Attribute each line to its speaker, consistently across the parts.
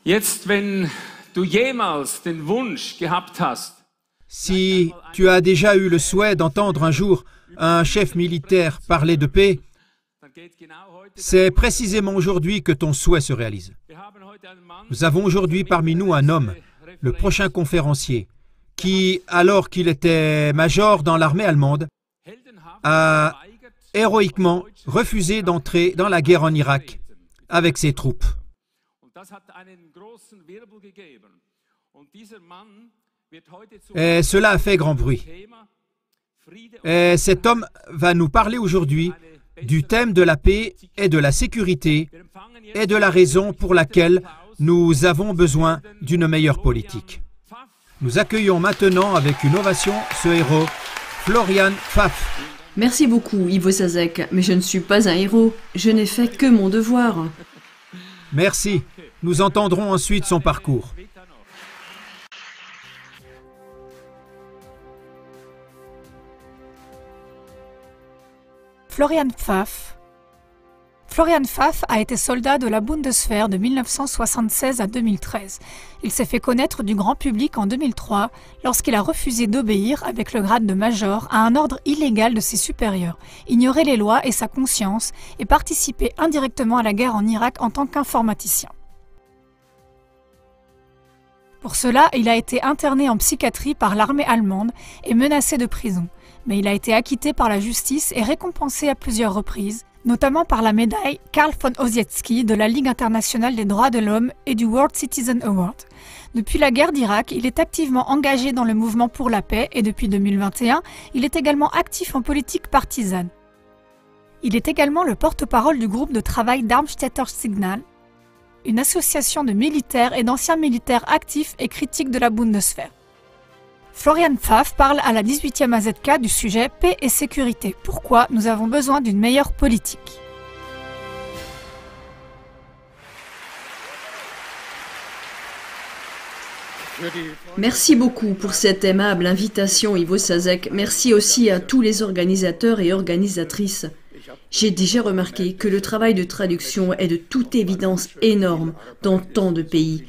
Speaker 1: Jetzt, wenn du jemals den Wunsch gehabt hast,
Speaker 2: Si tu as déjà eu le souhait d'entendre un jour un chef militaire parler de paix, c'est précisément aujourd'hui que ton souhait se réalise. Nous avons aujourd'hui parmi nous un homme, le prochain conférencier, qui, alors qu'il était major dans l'armée allemande, a héroïquement refusé d'entrer dans la guerre en Irak avec ses troupes. Et cela a fait grand bruit. Et cet homme va nous parler aujourd'hui du thème de la paix et de la sécurité et de la raison pour laquelle nous avons besoin d'une meilleure politique. Nous accueillons maintenant avec une ovation ce héros, Florian Pfaff.
Speaker 3: Merci beaucoup, Ivo Sazek, mais je ne suis pas un héros. Je n'ai fait que mon devoir.
Speaker 2: Merci. Nous entendrons ensuite son parcours.
Speaker 4: Florian Pfaff. Florian Pfaff a été soldat de la Bundeswehr de 1976 à 2013. Il s'est fait connaître du grand public en 2003 lorsqu'il a refusé d'obéir avec le grade de major à un ordre illégal de ses supérieurs, ignorer les lois et sa conscience et participer indirectement à la guerre en Irak en tant qu'informaticien. Pour cela, il a été interné en psychiatrie par l'armée allemande et menacé de prison. Mais il a été acquitté par la justice et récompensé à plusieurs reprises, notamment par la médaille Karl von Ossietzky de la Ligue internationale des droits de l'homme et du World Citizen Award. Depuis la guerre d'Irak, il est activement engagé dans le mouvement pour la paix et depuis 2021, il est également actif en politique partisane. Il est également le porte-parole du groupe de travail Darmstädter Signal, une association de militaires et d'anciens militaires actifs et critiques de la Bundeswehr. Florian Pfaff parle à la 18e AZK du sujet paix et sécurité. Pourquoi nous avons besoin d'une meilleure politique?
Speaker 3: Merci beaucoup pour cette aimable invitation, Ivo Sazek. Merci aussi à tous les organisateurs et organisatrices. J'ai déjà remarqué que le travail de traduction est de toute évidence énorme dans tant de pays.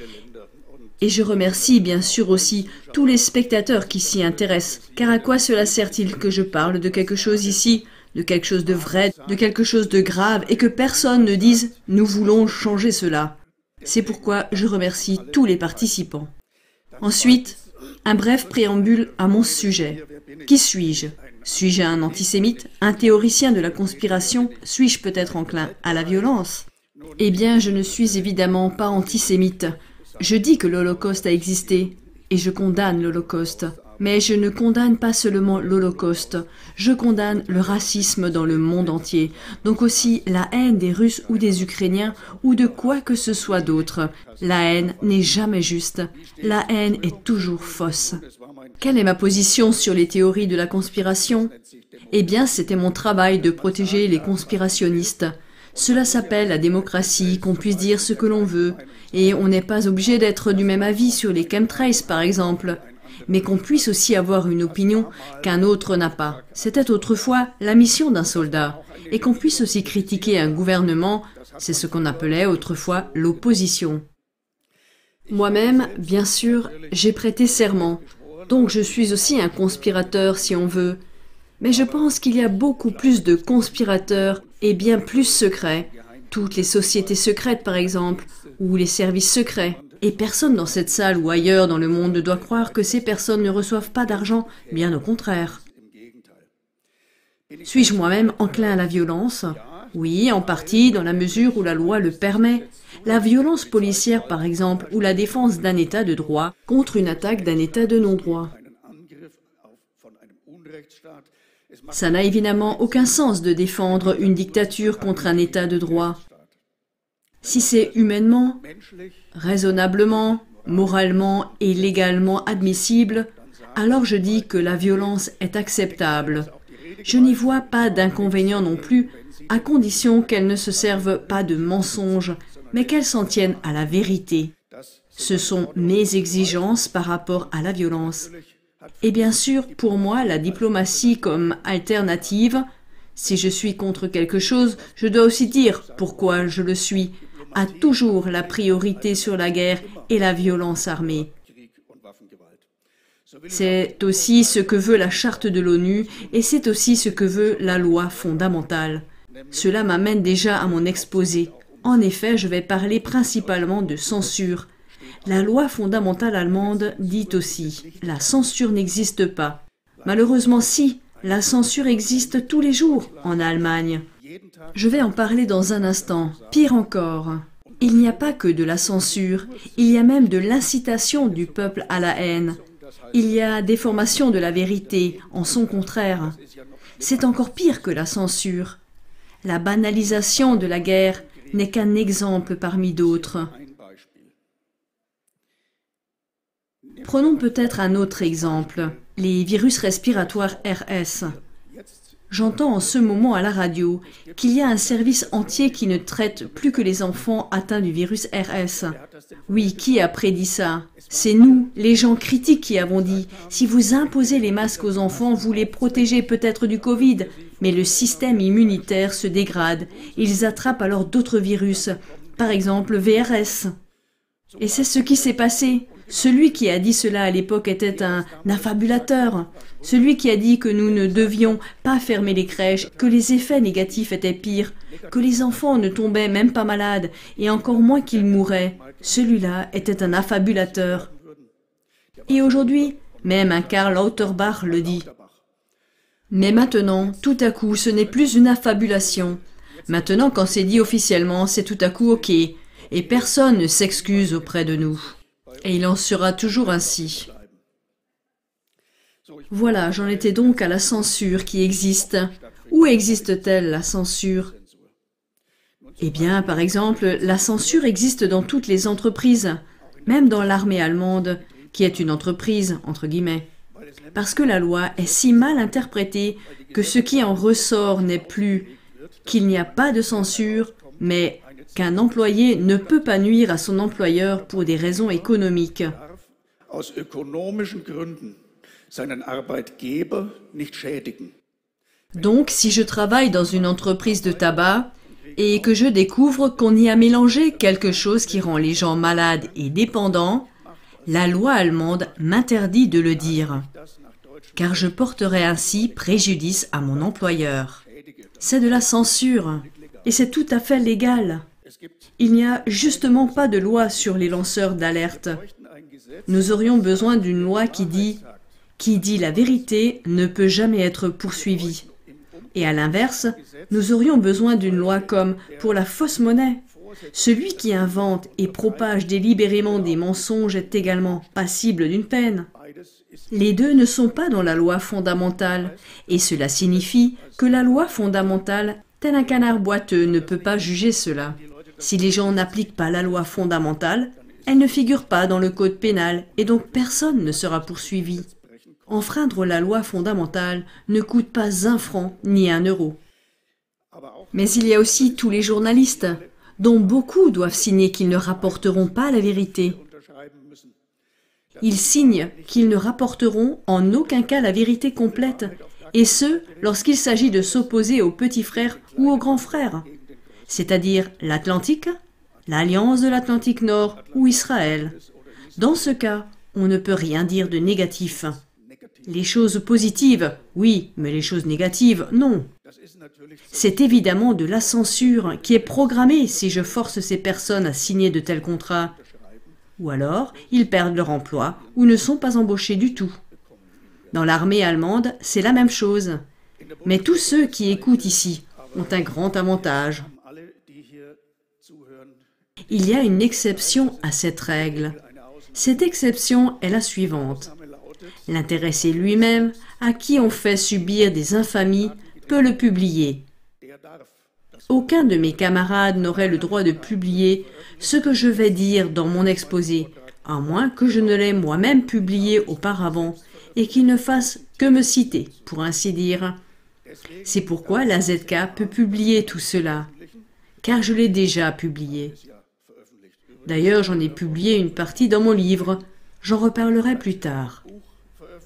Speaker 3: Et je remercie bien sûr aussi tous les spectateurs qui s'y intéressent. Car à quoi cela sert-il que je parle de quelque chose ici, de quelque chose de vrai, de quelque chose de grave, et que personne ne dise « nous voulons changer cela ». C'est pourquoi je remercie tous les participants. Ensuite, un bref préambule à mon sujet. Qui suis-je? Suis-je un antisémite, un théoricien de la conspiration? Suis-je peut-être enclin à la violence? Eh bien, je ne suis évidemment pas antisémite. Je dis que l'Holocauste a existé, et je condamne l'Holocauste. Mais je ne condamne pas seulement l'Holocauste, je condamne le racisme dans le monde entier, donc aussi la haine des Russes ou des Ukrainiens ou de quoi que ce soit d'autre. La haine n'est jamais juste, la haine est toujours fausse. Quelle est ma position sur les théories de la conspiration? Eh bien, c'était mon travail de protéger les conspirationnistes. Cela s'appelle la démocratie, qu'on puisse dire ce que l'on veut, et on n'est pas obligé d'être du même avis sur les chemtrails par exemple, mais qu'on puisse aussi avoir une opinion qu'un autre n'a pas. C'était autrefois la mission d'un soldat, et qu'on puisse aussi critiquer un gouvernement, c'est ce qu'on appelait autrefois l'opposition. Moi-même, bien sûr, j'ai prêté serment, donc je suis aussi un conspirateur si on veut. Mais je pense qu'il y a beaucoup plus de conspirateurs et bien plus secrets. Toutes les sociétés secrètes, par exemple, ou les services secrets. Et personne dans cette salle ou ailleurs dans le monde ne doit croire que ces personnes ne reçoivent pas d'argent, bien au contraire. Suis-je moi-même enclin à la violence? Oui, en partie, dans la mesure où la loi le permet. La violence policière, par exemple, ou la défense d'un état de droit contre une attaque d'un état de non-droit. Ça n'a évidemment aucun sens de défendre une dictature contre un état de droit. Si c'est humainement, raisonnablement, moralement et légalement admissible, alors je dis que la violence est acceptable. Je n'y vois pas d'inconvénient non plus, à condition qu'elle ne se serve pas de mensonges, mais qu'elle s'en tienne à la vérité. Ce sont mes exigences par rapport à la violence. Et bien sûr, pour moi, la diplomatie comme alternative, si je suis contre quelque chose, je dois aussi dire pourquoi je le suis, a toujours la priorité sur la guerre et la violence armée. C'est aussi ce que veut la charte de l'ONU et c'est aussi ce que veut la loi fondamentale. Cela m'amène déjà à mon exposé. En effet, je vais parler principalement de censure. La loi fondamentale allemande dit aussi « la censure n'existe pas ». Malheureusement si, la censure existe tous les jours en Allemagne. Je vais en parler dans un instant. Pire encore, il n'y a pas que de la censure, il y a même de l'incitation du peuple à la haine. Il y a déformation de la vérité, en son contraire. C'est encore pire que la censure. La banalisation de la guerre n'est qu'un exemple parmi d'autres. Prenons peut-être un autre exemple, les virus respiratoires RS. J'entends en ce moment à la radio qu'il y a un service entier qui ne traite plus que les enfants atteints du virus RS. Oui, qui a prédit ça? C'est nous, les gens critiques, qui avons dit « Si vous imposez les masques aux enfants, vous les protégez peut-être du Covid, mais le système immunitaire se dégrade. Ils attrapent alors d'autres virus, par exemple VRS. » Et c'est ce qui s'est passé. Celui qui a dit cela à l'époque était un affabulateur. Celui qui a dit que nous ne devions pas fermer les crèches, que les effets négatifs étaient pires, que les enfants ne tombaient même pas malades, et encore moins qu'ils mouraient. Celui-là était un affabulateur. Et aujourd'hui, même un Karl Lauterbach le dit. Mais maintenant, tout à coup, ce n'est plus une affabulation. Maintenant, quand c'est dit officiellement, c'est tout à coup OK. Et personne ne s'excuse auprès de nous. Et il en sera toujours ainsi. Voilà, j'en étais donc à la censure qui existe. Où existe-t-elle, la censure? Eh bien, par exemple, la censure existe dans toutes les entreprises, même dans l'armée allemande, qui est une entreprise, entre guillemets. Parce que la loi est si mal interprétée que ce qui en ressort n'est plus qu'il n'y a pas de censure, mais qu'un employé ne peut pas nuire à son employeur pour des raisons économiques. Donc, si je travaille dans une entreprise de tabac et que je découvre qu'on y a mélangé quelque chose qui rend les gens malades et dépendants, la loi allemande m'interdit de le dire, car je porterai ainsi préjudice à mon employeur. C'est de la censure, et c'est tout à fait légal. Il n'y a justement pas de loi sur les lanceurs d'alerte. Nous aurions besoin d'une loi qui dit la vérité ne peut jamais être poursuivi. Et à l'inverse, nous aurions besoin d'une loi comme pour la fausse monnaie. Celui qui invente et propage délibérément des mensonges est également passible d'une peine. Les deux ne sont pas dans la loi fondamentale, et cela signifie que la loi fondamentale, tel un canard boiteux, ne peut pas juger cela. Si les gens n'appliquent pas la loi fondamentale, elle ne figure pas dans le code pénal et donc personne ne sera poursuivi. Enfreindre la loi fondamentale ne coûte pas 1 franc ni 1 euro. Mais il y a aussi tous les journalistes, dont beaucoup doivent signer qu'ils ne rapporteront pas la vérité. Ils signent qu'ils ne rapporteront en aucun cas la vérité complète, et ce, lorsqu'il s'agit de s'opposer aux petits frères ou aux grands frères, c'est-à-dire l'Atlantique, l'Alliance de l'Atlantique Nord ou Israël. Dans ce cas, on ne peut rien dire de négatif. Les choses positives, oui, mais les choses négatives, non. C'est évidemment de la censure qui est programmée si je force ces personnes à signer de tels contrats. Ou alors, ils perdent leur emploi ou ne sont pas embauchés du tout. Dans l'armée allemande, c'est la même chose. Mais tous ceux qui écoutent ici ont un grand avantage. Il y a une exception à cette règle. Cette exception est la suivante. L'intéressé lui-même, à qui on fait subir des infamies, peut le publier. Aucun de mes camarades n'aurait le droit de publier ce que je vais dire dans mon exposé, à moins que je ne l'aie moi-même publié auparavant et qu'il ne fasse que me citer, pour ainsi dire. C'est pourquoi la ZK peut publier tout cela, car je l'ai déjà publié. D'ailleurs, j'en ai publié une partie dans mon livre, j'en reparlerai plus tard.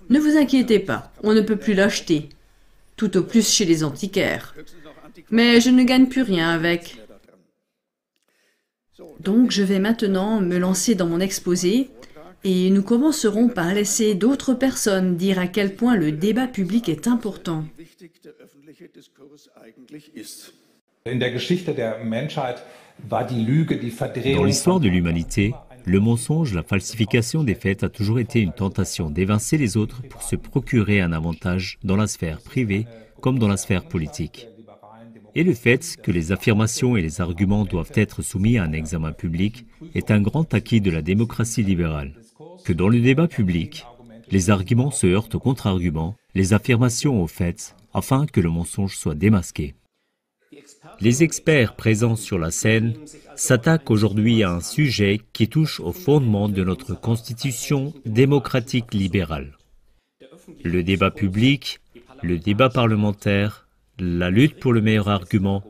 Speaker 3: Ne vous inquiétez pas, on ne peut plus l'acheter, tout au plus chez les antiquaires. Mais je ne gagne plus rien avec. Donc je vais maintenant me lancer dans mon exposé et nous commencerons par laisser d'autres personnes dire à quel point le débat public est important.
Speaker 5: Dans l'histoire de l'humanité, le mensonge, la falsification des faits a toujours été une tentation d'évincer les autres pour se procurer un avantage dans la sphère privée comme dans la sphère politique. Et le fait que les affirmations et les arguments doivent être soumis à un examen public est un grand acquis de la démocratie libérale. Que dans le débat public, les arguments se heurtent aux contre-arguments, les affirmations aux faits, afin que le mensonge soit démasqué. Les experts présents sur la scène s'attaquent aujourd'hui à un sujet qui touche au fondement de notre constitution démocratique libérale. Le débat public, le débat parlementaire, la lutte pour le meilleur argument,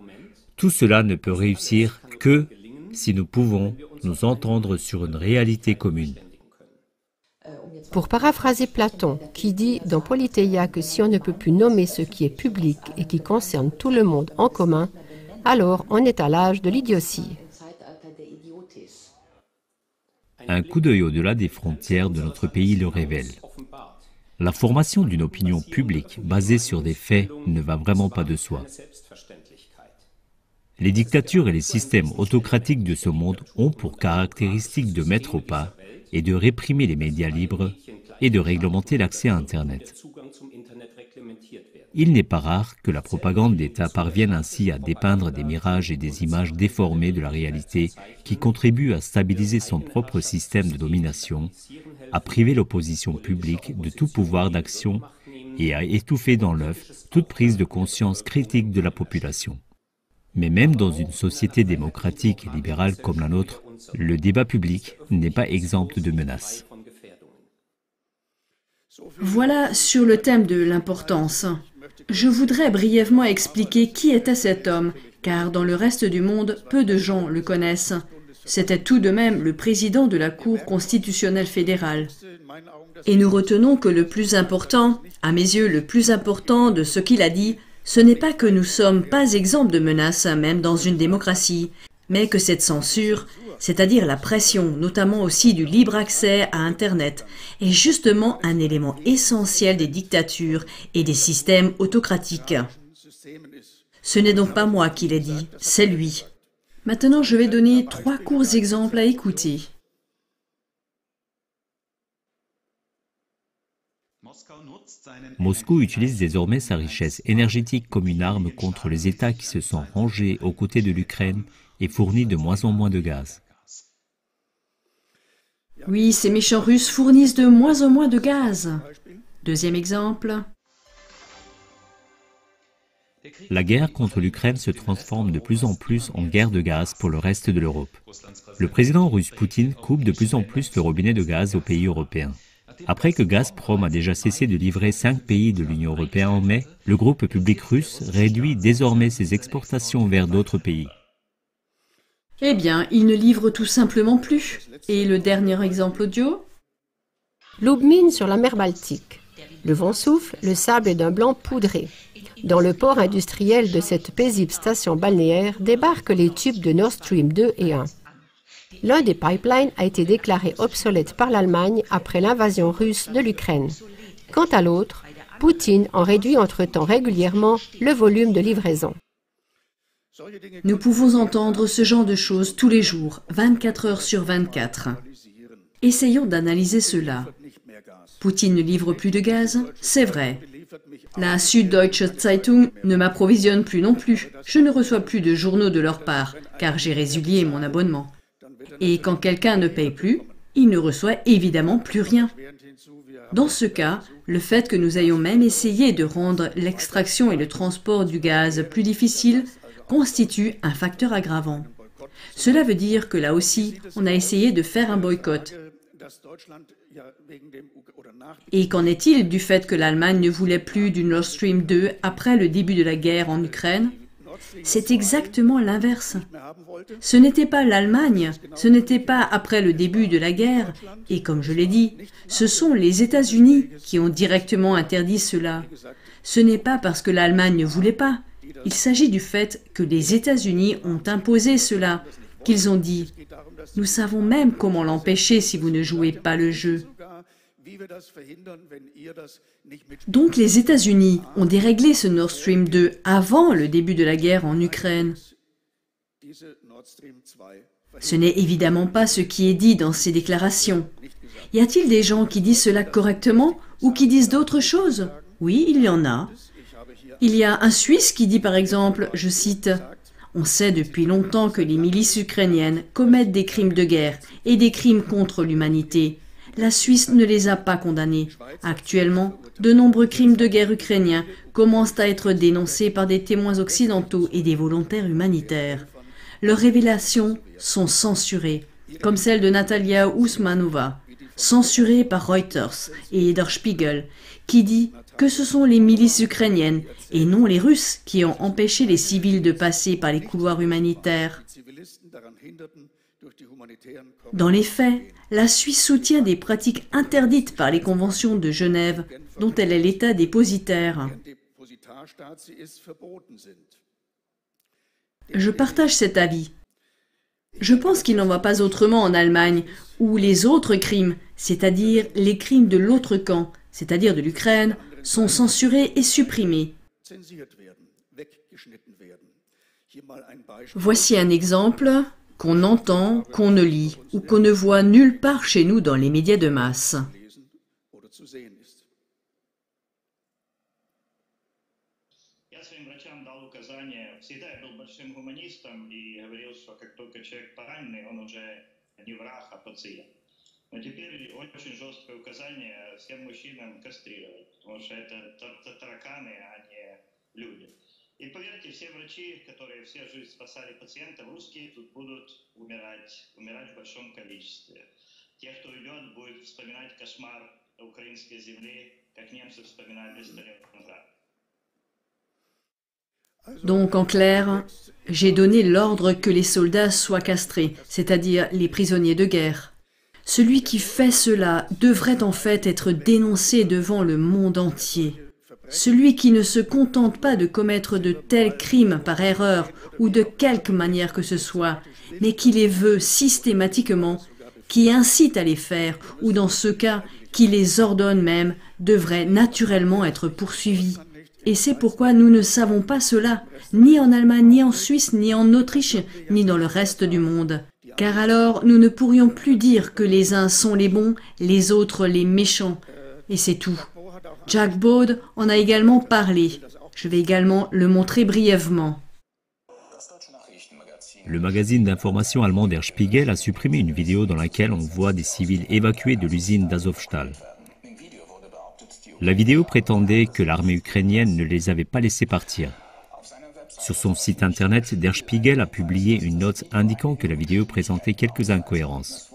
Speaker 5: tout cela ne peut réussir que si nous pouvons nous entendre sur une réalité commune.
Speaker 6: Pour paraphraser Platon, qui dit dans Politeia que si on ne peut plus nommer ce qui est public et qui concerne tout le monde en commun, alors on est à l'âge de l'idiotie.
Speaker 5: Un coup d'œil au-delà des frontières de notre pays le révèle. La formation d'une opinion publique basée sur des faits ne va vraiment pas de soi. Les dictatures et les systèmes autocratiques de ce monde ont pour caractéristique de mettre au pas et de réprimer les médias libres et de réglementer l'accès à Internet. Il n'est pas rare que la propagande d'État parvienne ainsi à dépeindre des mirages et des images déformées de la réalité qui contribuent à stabiliser son propre système de domination, à priver l'opposition publique de tout pouvoir d'action et à étouffer dans l'œuf toute prise de conscience critique de la population. Mais même dans une société démocratique et libérale comme la nôtre, le débat public n'est pas exempt de menaces.
Speaker 3: Voilà sur le thème de l'importance. Je voudrais brièvement expliquer qui était cet homme, car dans le reste du monde, peu de gens le connaissent. C'était tout de même le président de la Cour constitutionnelle fédérale. Et nous retenons que le plus important, à mes yeux le plus important de ce qu'il a dit, ce n'est pas que nous ne sommes pas exempts de menaces, même dans une démocratie, mais que cette censure, c'est-à-dire la pression, notamment aussi du libre accès à Internet, est justement un élément essentiel des dictatures et des systèmes autocratiques. Ce n'est donc pas moi qui l'ai dit, c'est lui. Maintenant, je vais donner 3 courts exemples à écouter.
Speaker 5: Moscou utilise désormais sa richesse énergétique comme une arme contre les États qui se sont rangés aux côtés de l'Ukraine et fournit de moins en moins de gaz.
Speaker 3: Oui, ces méchants Russes fournissent de moins en moins de gaz. Deuxième exemple.
Speaker 5: La guerre contre l'Ukraine se transforme de plus en plus en guerre de gaz pour le reste de l'Europe. Le président russe Poutine coupe de plus en plus le robinet de gaz aux pays européens. Après que Gazprom a déjà cessé de livrer 5 pays de l'Union européenne en mai, le groupe public russe réduit désormais ses exportations vers d'autres pays.
Speaker 3: Eh bien, il ne livre tout simplement plus. Et le dernier exemple audio?
Speaker 6: Lubmin sur la mer Baltique. Le vent souffle, le sable est d'un blanc poudré. Dans le port industriel de cette paisible station balnéaire débarquent les tubes de Nord Stream 2 et 1. L'un des pipelines a été déclaré obsolète par l'Allemagne après l'invasion russe de l'Ukraine. Quant à l'autre, Poutine en réduit entre-temps régulièrement le volume de livraison.
Speaker 3: Nous pouvons entendre ce genre de choses tous les jours, 24 heures sur 24. Essayons d'analyser cela. Poutine ne livre plus de gaz, c'est vrai. La Süddeutsche Zeitung ne m'approvisionne plus non plus. Je ne reçois plus de journaux de leur part, car j'ai résilié mon abonnement. Et quand quelqu'un ne paye plus, il ne reçoit évidemment plus rien. Dans ce cas, le fait que nous ayons même essayé de rendre l'extraction et le transport du gaz plus difficiles constitue un facteur aggravant. Cela veut dire que là aussi, on a essayé de faire un boycott. Et qu'en est-il du fait que l'Allemagne ne voulait plus du Nord Stream 2 après le début de la guerre en Ukraine? C'est exactement l'inverse. Ce n'était pas l'Allemagne, ce n'était pas après le début de la guerre, et comme je l'ai dit, ce sont les États-Unis qui ont directement interdit cela. Ce n'est pas parce que l'Allemagne ne voulait pas. Il s'agit du fait que les États-Unis ont imposé cela. qu'ils ont dit « Nous savons même comment l'empêcher si vous ne jouez pas le jeu ». Donc les États-Unis ont déréglé ce Nord Stream 2 avant le début de la guerre en Ukraine. Ce n'est évidemment pas ce qui est dit dans ces déclarations. Y a-t-il des gens qui disent cela correctement ou qui disent d'autres choses? Oui, il y en a. Il y a un Suisse qui dit par exemple, je cite, « On sait depuis longtemps que les milices ukrainiennes commettent des crimes de guerre et des crimes contre l'humanité. La Suisse ne les a pas condamnés. Actuellement, de nombreux crimes de guerre ukrainiens commencent à être dénoncés par des témoins occidentaux et des volontaires humanitaires. Leurs révélations sont censurées, comme celle de Natalia Ousmanova, censurée par Reuters et Der Spiegel, qui dit que ce sont les milices ukrainiennes et non les Russes qui ont empêché les civils de passer par les couloirs humanitaires. Dans les faits, la Suisse soutient des pratiques interdites par les conventions de Genève, dont elle est l'État dépositaire. Je partage cet avis. Je pense qu'il n'en va pas autrement en Allemagne, où les autres crimes, c'est-à-dire les crimes de l'autre camp, c'est-à-dire de l'Ukraine, sont censurés et supprimés. Voici un exemple qu'on entend, qu'on ne lit ou qu'on ne voit nulle part chez nous dans les médias de masse.
Speaker 7: Но теперь очень жесткое указание всем мужчинам кастрировать, потому что это тараканы, а не люди. И поверьте, все врачи, которые всю жизнь спасали пациентов, русские тут будут умирать в большом количестве. Те, кто идет, будут вспоминать кошмар украинской земли, как немцы вспоминали Сталинград.
Speaker 3: Donc, en clair, j'ai donné l'ordre que les soldats soient castrés, c'est-à-dire les prisonniers de guerre. Celui qui fait cela devrait en fait être dénoncé devant le monde entier. Celui qui ne se contente pas de commettre de tels crimes par erreur ou de quelque manière que ce soit, mais qui les veut systématiquement, qui incite à les faire, ou dans ce cas, qui les ordonne même, devrait naturellement être poursuivi. Et c'est pourquoi nous ne savons pas cela, ni en Allemagne, ni en Suisse, ni en Autriche, ni dans le reste du monde. Car alors, nous ne pourrions plus dire que les uns sont les bons, les autres les méchants. Et c'est tout. Jack Baude en a également parlé. Je vais également le montrer brièvement.
Speaker 5: Le magazine d'information allemand Der Spiegel a supprimé une vidéo dans laquelle on voit des civils évacués de l'usine d'Azovstal. La vidéo prétendait que l'armée ukrainienne ne les avait pas laissés partir. Sur son site internet, Der Spiegel a publié une note indiquant que la vidéo présentait quelques incohérences.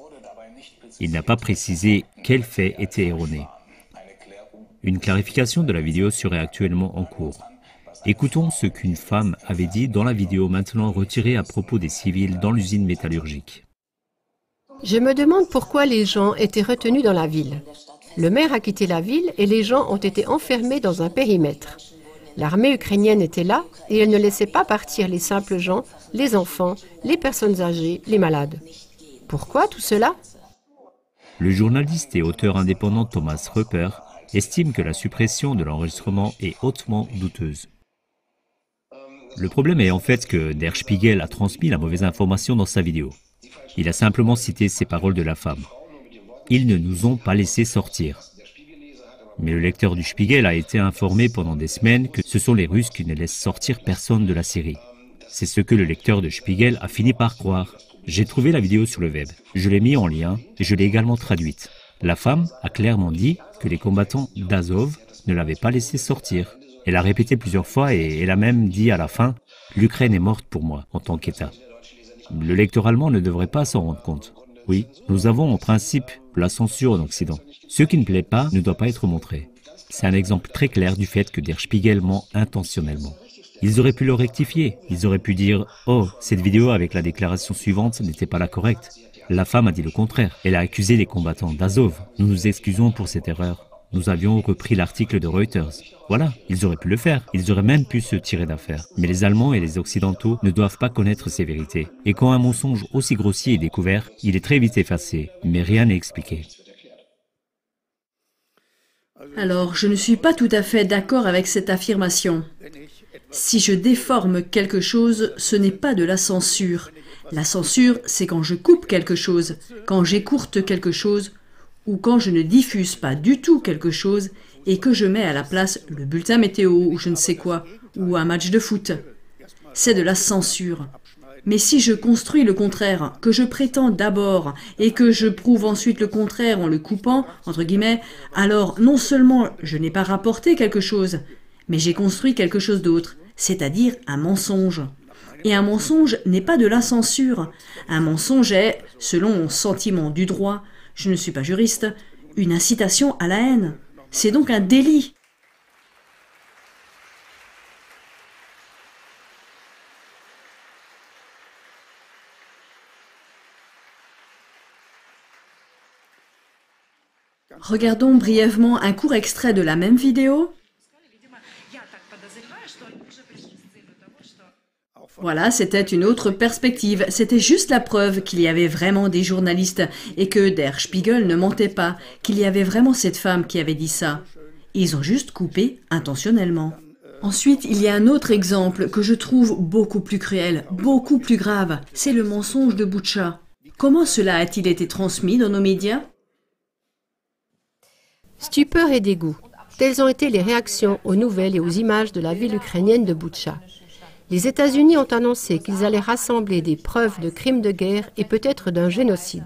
Speaker 5: Il n'a pas précisé quels faits étaient erronés. Une clarification de la vidéo serait actuellement en cours. Écoutons ce qu'une femme avait dit dans la vidéo maintenant retirée à propos des civils dans l'usine métallurgique.
Speaker 6: Je me demande pourquoi les gens étaient retenus dans la ville. Le maire a quitté la ville et les gens ont été enfermés dans un périmètre. L'armée ukrainienne était là et elle ne laissait pas partir les simples gens, les enfants, les personnes âgées, les malades. Pourquoi tout cela?
Speaker 5: Le journaliste et auteur indépendant Thomas Rupper estime que la suppression de l'enregistrement est hautement douteuse. Le problème est en fait que Der Spiegel a transmis la mauvaise information dans sa vidéo. Il a simplement cité ces paroles de la femme. Ils ne nous ont pas laissé sortir. Mais le lecteur du Spiegel a été informé pendant des semaines que ce sont les Russes qui ne laissent sortir personne de la Syrie. C'est ce que le lecteur de Spiegel a fini par croire. J'ai trouvé la vidéo sur le web. Je l'ai mis en lien et je l'ai également traduite. La femme a clairement dit que les combattants d'Azov ne l'avaient pas laissé sortir. Elle a répété plusieurs fois et elle a même dit à la fin « L'Ukraine est morte pour moi en tant qu'État ». Le lecteur allemand ne devrait pas s'en rendre compte. Oui, nous avons en principe la censure en Occident. Ce qui ne plaît pas ne doit pas être montré. C'est un exemple très clair du fait que Der Spiegel ment intentionnellement. Ils auraient pu le rectifier. Ils auraient pu dire « Oh, cette vidéo avec la déclaration suivante n'était pas la correcte ». La femme a dit le contraire. Elle a accusé les combattants d'Azov. Nous nous excusons pour cette erreur. Nous avions repris l'article de Reuters. Voilà, ils auraient pu le faire. Ils auraient même pu se tirer d'affaire. Mais les Allemands et les Occidentaux ne doivent pas connaître ces vérités. Et quand un mensonge aussi grossier est découvert, il est très vite effacé, mais rien n'est expliqué.
Speaker 3: Alors, je ne suis pas tout à fait d'accord avec cette affirmation. Si je déforme quelque chose, ce n'est pas de la censure. La censure, c'est quand je coupe quelque chose, quand j'écourte quelque chose, ou quand je ne diffuse pas du tout quelque chose et que je mets à la place le bulletin météo ou je ne sais quoi, ou un match de foot. C'est de la censure. Mais si je construis le contraire, que je prétends d'abord et que je prouve ensuite le contraire en le coupant, entre guillemets, alors non seulement je n'ai pas rapporté quelque chose, mais j'ai construit quelque chose d'autre, c'est-à-dire un mensonge. Et un mensonge n'est pas de la censure. Un mensonge est, selon mon sentiment du droit, je ne suis pas juriste, une incitation à la haine. C'est donc un délit. Regardons brièvement un court extrait de la même vidéo. Voilà, c'était une autre perspective. C'était juste la preuve qu'il y avait vraiment des journalistes et que Der Spiegel ne mentait pas, qu'il y avait vraiment cette femme qui avait dit ça. Ils ont juste coupé intentionnellement. Ensuite, il y a un autre exemple que je trouve beaucoup plus cruel, beaucoup plus grave. C'est le mensonge de Boutcha. Comment cela a-t-il été transmis dans nos médias ?
Speaker 6: Stupeur et dégoût. Telles ont été les réactions aux nouvelles et aux images de la ville ukrainienne de Boutcha. Les États-Unis ont annoncé qu'ils allaient rassembler des preuves de crimes de guerre et peut-être d'un génocide.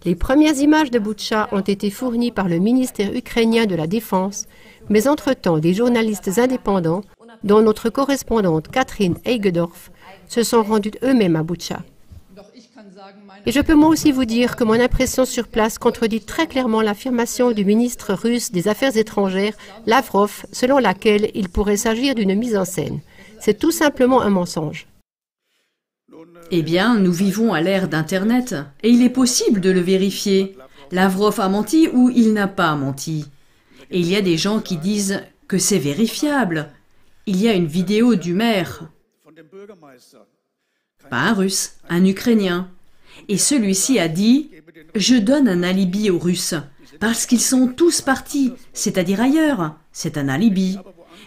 Speaker 6: Les premières images de Boutcha ont été fournies par le ministère ukrainien de la Défense, mais entre-temps, des journalistes indépendants, dont notre correspondante Catherine Heigedorf, se sont rendus eux-mêmes à Boutcha. Et je peux moi aussi vous dire que mon impression sur place contredit très clairement l'affirmation du ministre russe des Affaires étrangères, Lavrov, selon laquelle il pourrait s'agir d'une mise en scène. C'est tout simplement un mensonge.
Speaker 3: Eh bien, nous vivons à l'ère d'Internet, et il est possible de le vérifier. Lavrov a menti ou il n'a pas menti. Et il y a des gens qui disent que c'est vérifiable. Il y a une vidéo du maire. Pas un Russe, un Ukrainien. Et celui-ci a dit « Je donne un alibi aux Russes, parce qu'ils sont tous partis, c'est-à-dire ailleurs. C'est un alibi.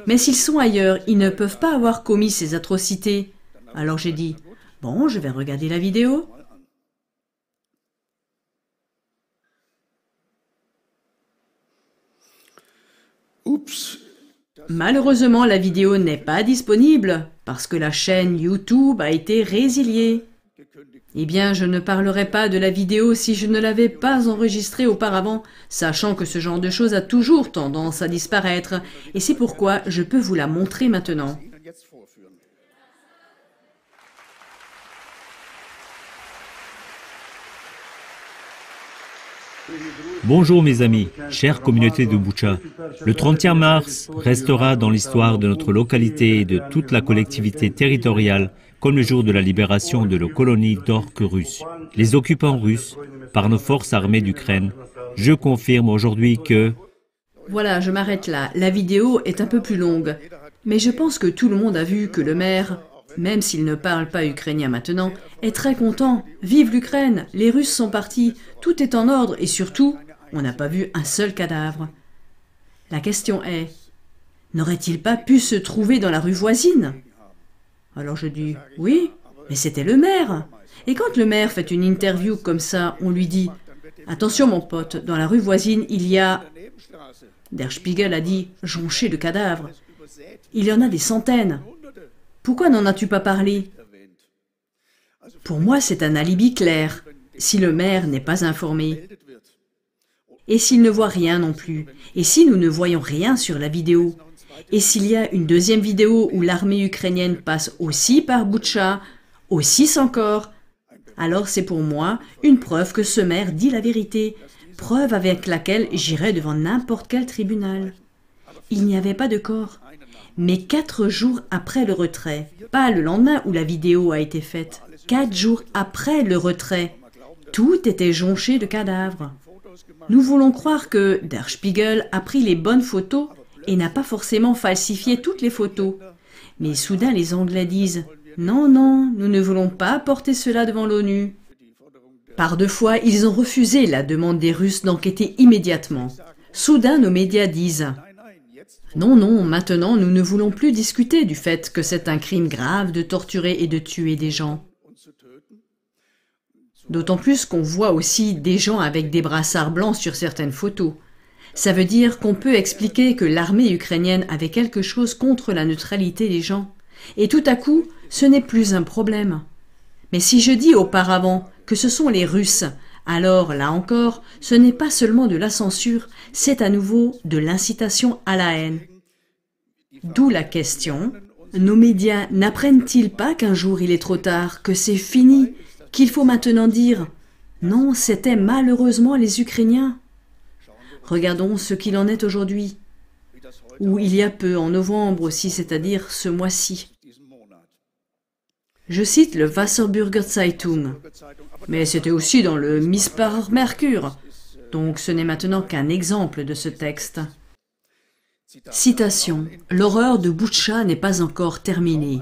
Speaker 3: Mais s'ils sont ailleurs, ils ne peuvent pas avoir commis ces atrocités. » Alors j'ai dit « Bon, je vais regarder la vidéo. »
Speaker 8: Oups.
Speaker 3: Malheureusement, la vidéo n'est pas disponible, parce que la chaîne YouTube a été résiliée. Eh bien, je ne parlerai pas de la vidéo si je ne l'avais pas enregistrée auparavant, sachant que ce genre de choses a toujours tendance à disparaître, et c'est pourquoi je peux vous la montrer maintenant.
Speaker 5: Bonjour mes amis, chère communauté de Boutcha. Le 31 mars restera dans l'histoire de notre localité et de toute la collectivité territoriale comme le jour de la libération de nos colonies d'orques russes. Les occupants russes, par nos forces armées d'Ukraine, je confirme aujourd'hui que...
Speaker 3: Voilà, je m'arrête là. La vidéo est un peu plus longue. Mais je pense que tout le monde a vu que le maire, même s'il ne parle pas ukrainien maintenant, est très content. Vive l'Ukraine, les Russes sont partis, tout est en ordre et surtout, on n'a pas vu un seul cadavre. La question est, n'aurait-il pas pu se trouver dans la rue voisine ? Alors je dis, oui, mais c'était le maire. Et quand le maire fait une interview comme ça, on lui dit, attention mon pote, dans la rue voisine, il y a... Der Spiegel a dit, jonché de cadavres. Il y en a des centaines. Pourquoi n'en as-tu pas parlé ? Pour moi, c'est un alibi clair, si le maire n'est pas informé. Et s'il ne voit rien non plus, et si nous ne voyons rien sur la vidéo, et s'il y a une deuxième vidéo où l'armée ukrainienne passe aussi par Boutcha, aussi sans corps, alors c'est pour moi une preuve que ce maire dit la vérité, preuve avec laquelle j'irai devant n'importe quel tribunal. Il n'y avait pas de corps, mais 4 jours après le retrait, pas le lendemain où la vidéo a été faite, 4 jours après le retrait, tout était jonché de cadavres. Nous voulons croire que Der Spiegel a pris les bonnes photos et n'a pas forcément falsifié toutes les photos. Mais soudain, les Anglais disent « Non, non, nous ne voulons pas porter cela devant l'ONU ». Par 2 fois, ils ont refusé la demande des Russes d'enquêter immédiatement. Soudain, nos médias disent « Non, non, maintenant, nous ne voulons plus discuter du fait que c'est un crime grave de torturer et de tuer des gens. » D'autant plus qu'on voit aussi des gens avec des brassards blancs sur certaines photos. Ça veut dire qu'on peut expliquer que l'armée ukrainienne avait quelque chose contre la neutralité des gens. Et tout à coup, ce n'est plus un problème. Mais si je dis auparavant que ce sont les Russes, alors là encore, ce n'est pas seulement de la censure, c'est à nouveau de l'incitation à la haine. D'où la question, nos médias n'apprennent-ils pas qu'un jour il est trop tard, que c'est fini, qu'il faut maintenant dire « Non, c'était malheureusement les Ukrainiens ». Regardons ce qu'il en est aujourd'hui, ou il y a peu, en novembre aussi, c'est-à-dire ce mois-ci. Je cite le Wasserburger Zeitung, mais c'était aussi dans le Mispar Merkur, donc ce n'est maintenant qu'un exemple de ce texte. Citation, « L'horreur de Boutcha n'est pas encore terminée.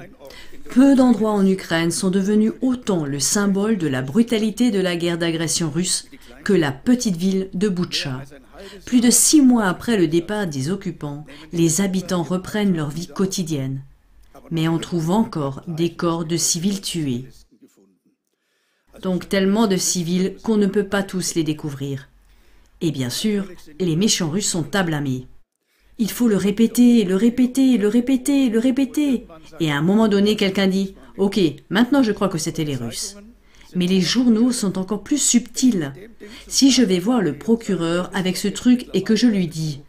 Speaker 3: Peu d'endroits en Ukraine sont devenus autant le symbole de la brutalité de la guerre d'agression russe que la petite ville de Boutcha. Plus de 6 mois après le départ des occupants, les habitants reprennent leur vie quotidienne. Mais on trouve encore des corps de civils tués. Donc tellement de civils qu'on ne peut pas tous les découvrir. Et bien sûr, les méchants Russes sont à blâmer. Il faut le répéter, le répéter, le répéter, le répéter. Et à un moment donné, quelqu'un dit « Ok, maintenant je crois que c'était les Russes ». Mais les journaux sont encore plus subtils. Si je vais voir le procureur avec ce truc et que je lui dis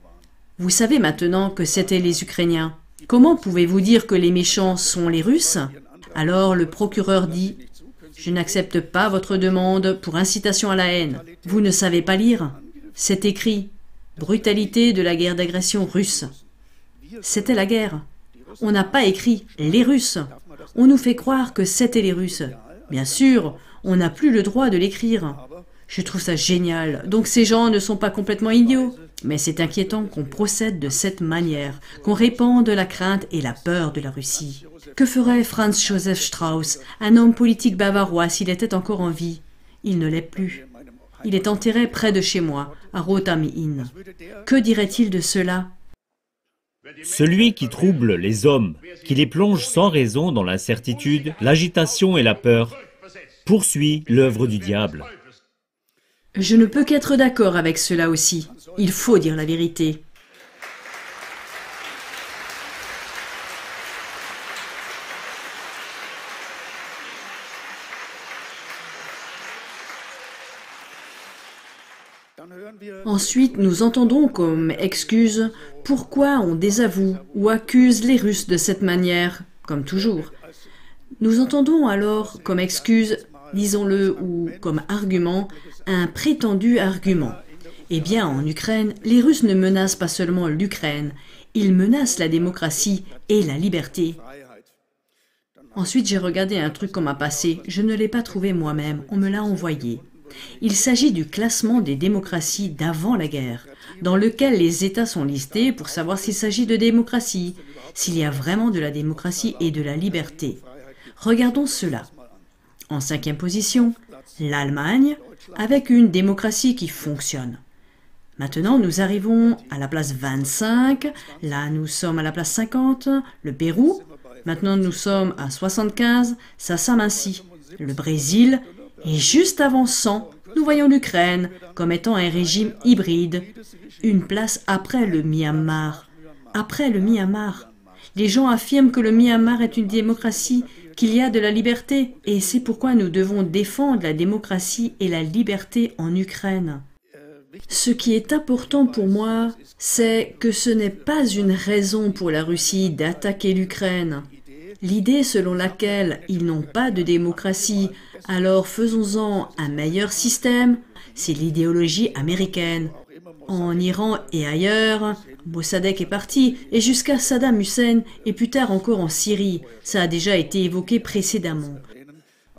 Speaker 3: « Vous savez maintenant que c'était les Ukrainiens, comment pouvez-vous dire que les méchants sont les Russes ?» Alors le procureur dit « Je n'accepte pas votre demande pour incitation à la haine. Vous ne savez pas lire. C'est écrit « Brutalité de la guerre d'agression russe ». C'était la guerre. On n'a pas écrit « les Russes ». On nous fait croire que c'était les Russes. Bien sûr, on n'a plus le droit de l'écrire. Je trouve ça génial. Donc ces gens ne sont pas complètement idiots. Mais c'est inquiétant qu'on procède de cette manière, qu'on répande la crainte et la peur de la Russie. Que ferait Franz Josef Strauss, un homme politique bavarois, s'il était encore en vie? Il ne l'est plus. Il est enterré près de chez moi, à Roth-am-Inn. Que dirait-il de cela?
Speaker 5: Celui qui trouble les hommes, qui les plonge sans raison dans l'incertitude, l'agitation et la peur, poursuit l'œuvre du diable.
Speaker 3: Je ne peux qu'être d'accord avec cela aussi. Il faut dire la vérité. Ensuite, nous entendons comme excuse pourquoi on désavoue ou accuse les Russes de cette manière, comme toujours. Nous entendons alors comme excuse, disons-le, ou comme argument, un prétendu argument. Eh bien, en Ukraine, les Russes ne menacent pas seulement l'Ukraine, ils menacent la démocratie et la liberté. Ensuite, j'ai regardé un truc qu'on m'a passé, je ne l'ai pas trouvé moi-même, on me l'a envoyé. Il s'agit du classement des démocraties d'avant la guerre, dans lequel les États sont listés pour savoir s'il s'agit de démocratie, s'il y a vraiment de la démocratie et de la liberté. Regardons cela. En 5e position, l'Allemagne, avec une démocratie qui fonctionne. Maintenant, nous arrivons à la place 25, là nous sommes à la place 50, le Pérou, maintenant nous sommes à 75, ça s'amincit. Le Brésil, et juste avant 100, nous voyons l'Ukraine comme étant un régime hybride, une place après le Myanmar. Après le Myanmar. Les gens affirment que le Myanmar est une démocratie, qu'il y a de la liberté, et c'est pourquoi nous devons défendre la démocratie et la liberté en Ukraine. Ce qui est important pour moi, c'est que ce n'est pas une raison pour la Russie d'attaquer l'Ukraine. L'idée selon laquelle ils n'ont pas de démocratie, alors faisons-en un meilleur système, c'est l'idéologie américaine. En Iran et ailleurs, Mossadegh est parti, et jusqu'à Saddam Hussein, et plus tard encore en Syrie. Ça a déjà été évoqué précédemment.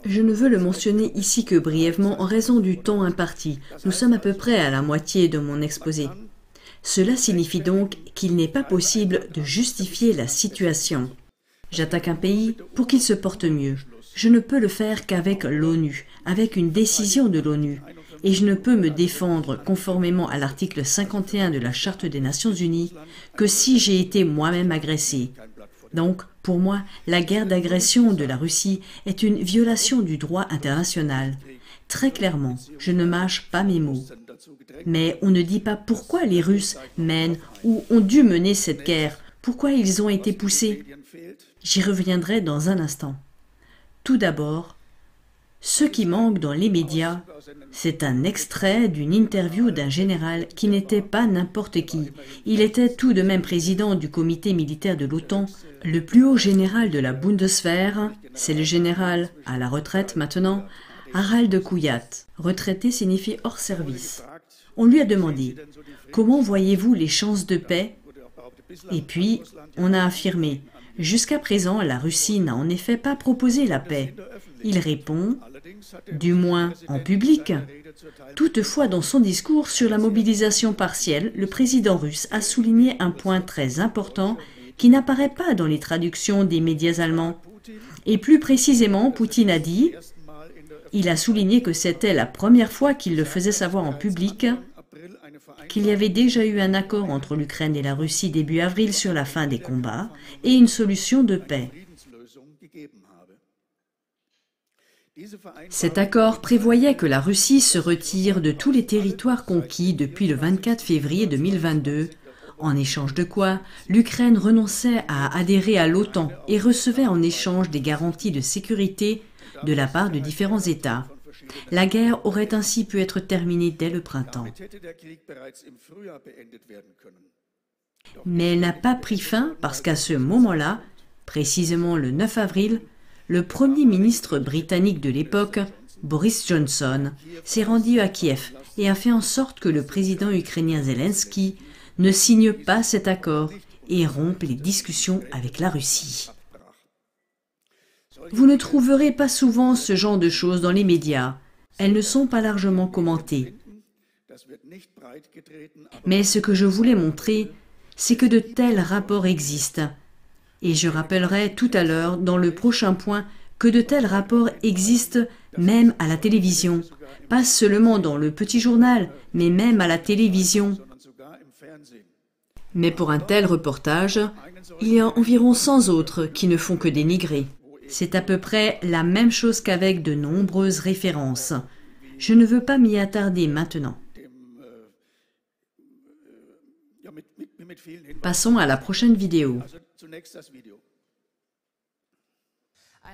Speaker 3: Je ne veux le mentionner ici que brièvement en raison du temps imparti. Nous sommes à peu près à la moitié de mon exposé. Cela signifie donc qu'il n'est pas possible de justifier la situation. J'attaque un pays pour qu'il se porte mieux. Je ne peux le faire qu'avec l'ONU, avec une décision de l'ONU. Et je ne peux me défendre conformément à l'article 51 de la Charte des Nations Unies que si j'ai été moi-même agressé. Donc, pour moi, la guerre d'agression de la Russie est une violation du droit international. Très clairement, je ne mâche pas mes mots. Mais on ne dit pas pourquoi les Russes mènent ou ont dû mener cette guerre, pourquoi ils ont été poussés. J'y reviendrai dans un instant. Tout d'abord, ce qui manque dans les médias, c'est un extrait d'une interview d'un général qui n'était pas n'importe qui. Il était tout de même président du comité militaire de l'OTAN, le plus haut général de la Bundeswehr, c'est le général à la retraite maintenant, Harald Kuyat. Retraité signifie hors service. On lui a demandé « Comment voyez-vous les chances de paix ?» Et puis, on a affirmé « Jusqu'à présent, la Russie n'a en effet pas proposé la paix. » Il répond « Du moins en public. » Toutefois, dans son discours sur la mobilisation partielle, le président russe a souligné un point très important qui n'apparaît pas dans les traductions des médias allemands. Et plus précisément, Poutine a dit, il a souligné que c'était la première fois qu'il le faisait savoir en public, qu'il y avait déjà eu un accord entre l'Ukraine et la Russie début avril sur la fin des combats et une solution de paix. Cet accord prévoyait que la Russie se retire de tous les territoires conquis depuis le 24 février 2022, en échange de quoi l'Ukraine renonçait à adhérer à l'OTAN et recevait en échange des garanties de sécurité de la part de différents États. La guerre aurait ainsi pu être terminée dès le printemps. Mais elle n'a pas pris fin parce qu'à ce moment-là, précisément le 9 avril, le Premier ministre britannique de l'époque, Boris Johnson, s'est rendu à Kiev et a fait en sorte que le président ukrainien Zelensky ne signe pas cet accord et rompe les discussions avec la Russie. Vous ne trouverez pas souvent ce genre de choses dans les médias. Elles ne sont pas largement commentées. Mais ce que je voulais montrer, c'est que de tels rapports existent. Et je rappellerai tout à l'heure, dans le prochain point, que de tels rapports existent même à la télévision. Pas seulement dans le petit journal, mais même à la télévision. Mais pour un tel reportage, il y a environ 100 autres qui ne font que dénigrer. C'est à peu près la même chose qu'avec de nombreuses références. Je ne veux pas m'y attarder maintenant. Passons à la prochaine vidéo.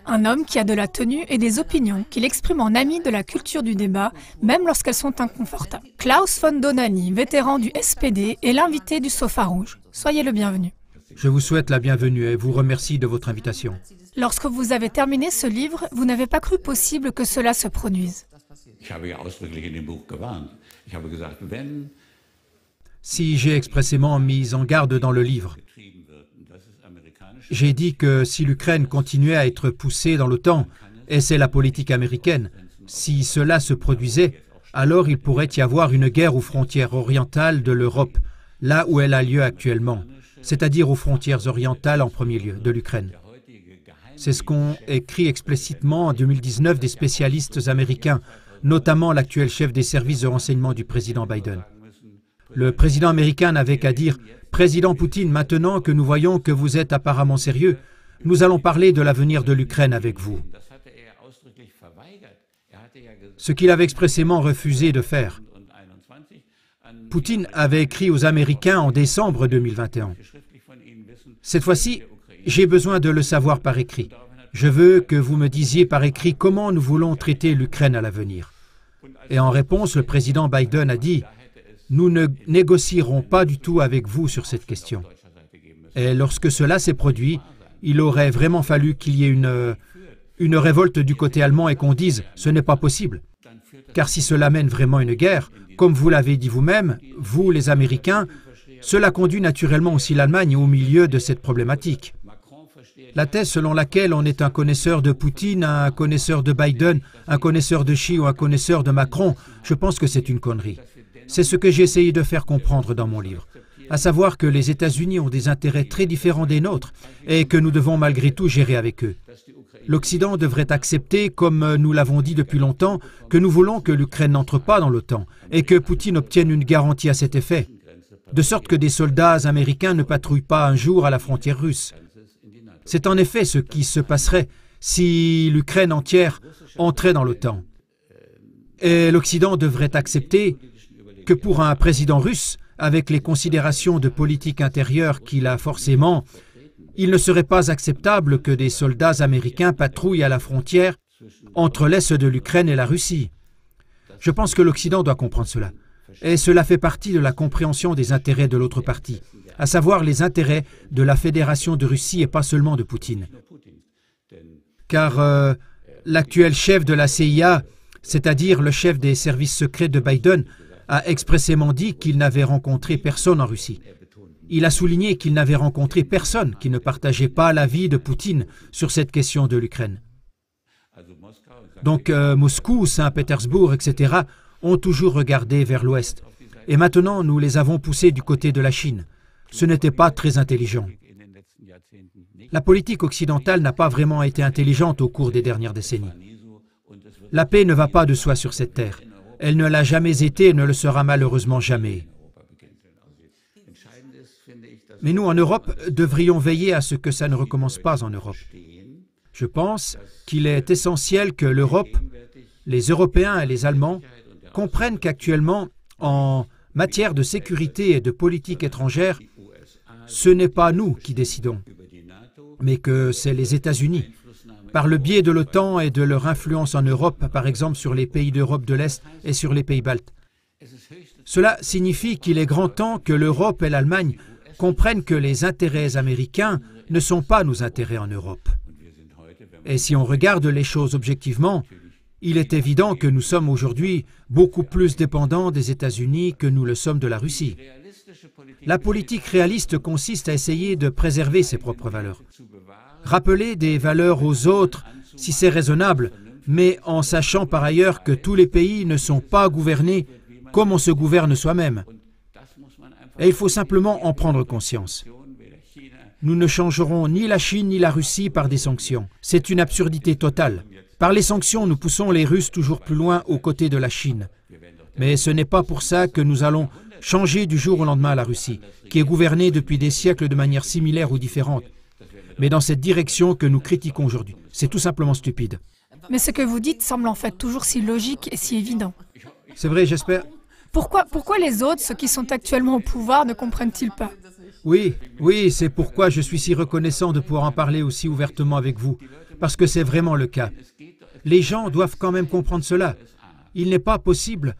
Speaker 4: Un homme qui a de la tenue et des opinions, qu'il exprime en ami de la culture du débat, même lorsqu'elles sont inconfortables. Klaus von Donani, vétéran du SPD, est l'invité du Sofa Rouge. Soyez le bienvenu.
Speaker 2: Je vous souhaite la bienvenue et vous remercie de votre invitation.
Speaker 4: Lorsque vous avez terminé ce livre, vous n'avez pas cru possible que cela se produise.
Speaker 2: Si j'ai expressément mis en garde dans le livre, j'ai dit que si l'Ukraine continuait à être poussée dans l'OTAN, et c'est la politique américaine, si cela se produisait, alors il pourrait y avoir une guerre aux frontières orientales de l'Europe, là où elle a lieu actuellement, c'est-à-dire aux frontières orientales en premier lieu de l'Ukraine. C'est ce qu'ont écrit explicitement en 2019 des spécialistes américains, notamment l'actuel chef des services de renseignement du président Biden. Le président américain n'avait qu'à dire « Président Poutine, maintenant que nous voyons que vous êtes apparemment sérieux, nous allons parler de l'avenir de l'Ukraine avec vous. » Ce qu'il avait expressément refusé de faire. Poutine avait écrit aux Américains en décembre 2021. Cette fois-ci, j'ai besoin de le savoir par écrit. Je veux que vous me disiez par écrit comment nous voulons traiter l'Ukraine à l'avenir. Et en réponse, le président Biden a dit « Nous ne négocierons pas du tout avec vous sur cette question. » Et lorsque cela s'est produit, il aurait vraiment fallu qu'il y ait une révolte du côté allemand et qu'on dise « Ce n'est pas possible. » Car si cela mène vraiment une guerre, comme vous l'avez dit vous-même, vous les Américains, cela conduit naturellement aussi l'Allemagne au milieu de cette problématique. La thèse selon laquelle on est un connaisseur de Poutine, un connaisseur de Biden, un connaisseur de Xi ou un connaisseur de Macron, je pense que c'est une connerie. C'est ce que j'ai essayé de faire comprendre dans mon livre. À savoir que les États-Unis ont des intérêts très différents des nôtres et que nous devons malgré tout gérer avec eux. L'Occident devrait accepter, comme nous l'avons dit depuis longtemps, que nous voulons que l'Ukraine n'entre pas dans l'OTAN et que Poutine obtienne une garantie à cet effet, de sorte que des soldats américains ne patrouillent pas un jour à la frontière russe. C'est en effet ce qui se passerait si l'Ukraine entière entrait dans l'OTAN. Et l'Occident devrait accepter que pour un président russe, avec les considérations de politique intérieure qu'il a forcément, il ne serait pas acceptable que des soldats américains patrouillent à la frontière entre l'Est de l'Ukraine et la Russie. Je pense que l'Occident doit comprendre cela. Et cela fait partie de la compréhension des intérêts de l'autre partie, à savoir les intérêts de la Fédération de Russie et pas seulement de Poutine. Car l'actuel chef de la CIA, c'est-à-dire le chef des services secrets de Biden, a expressément dit qu'il n'avait rencontré personne en Russie. Il a souligné qu'il n'avait rencontré personne qui ne partageait pas l'avis de Poutine sur cette question de l'Ukraine. Donc Moscou, Saint-Pétersbourg, etc. ont toujours regardé vers l'Ouest. Et maintenant, nous les avons poussés du côté de la Chine. Ce n'était pas très intelligent. La politique occidentale n'a pas vraiment été intelligente au cours des dernières décennies. La paix ne va pas de soi sur cette terre. Elle ne l'a jamais été et ne le sera malheureusement jamais. Mais nous, en Europe, devrions veiller à ce que ça ne recommence pas en Europe. Je pense qu'il est essentiel que l'Europe, les Européens et les Allemands comprennent qu'actuellement, en matière de sécurité et de politique étrangère, ce n'est pas nous qui décidons, mais que c'est les États-Unis, par le biais de l'OTAN et de leur influence en Europe, par exemple sur les pays d'Europe de l'Est et sur les pays baltes. Cela signifie qu'il est grand temps que l'Europe et l'Allemagne comprennent que les intérêts américains ne sont pas nos intérêts en Europe. Et si on regarde les choses objectivement, il est évident que nous sommes aujourd'hui beaucoup plus dépendants des États-Unis que nous le sommes de la Russie. La politique réaliste consiste à essayer de préserver ses propres valeurs. Rappeler des valeurs aux autres, si c'est raisonnable, mais en sachant par ailleurs que tous les pays ne sont pas gouvernés comme on se gouverne soi-même. Et il faut simplement en prendre conscience. Nous ne changerons ni la Chine ni la Russie par des sanctions. C'est une absurdité totale. Par les sanctions, nous poussons les Russes toujours plus loin aux côtés de la Chine. Mais ce n'est pas pour ça que nous allons changer du jour au lendemain la Russie, qui est gouvernée depuis des siècles de manière similaire ou différente. Mais dans cette direction que nous critiquons aujourd'hui. C'est tout simplement stupide.
Speaker 4: Mais ce que vous dites semble en fait toujours si logique et si évident.
Speaker 2: C'est vrai, j'espère.
Speaker 4: Pourquoi les autres, ceux qui sont actuellement au pouvoir, ne comprennent-ils pas?
Speaker 2: Oui, c'est pourquoi je suis si reconnaissant de pouvoir en parler aussi ouvertement avec vous, parce que c'est vraiment le cas. Les gens doivent quand même comprendre cela. Il n'est pas possible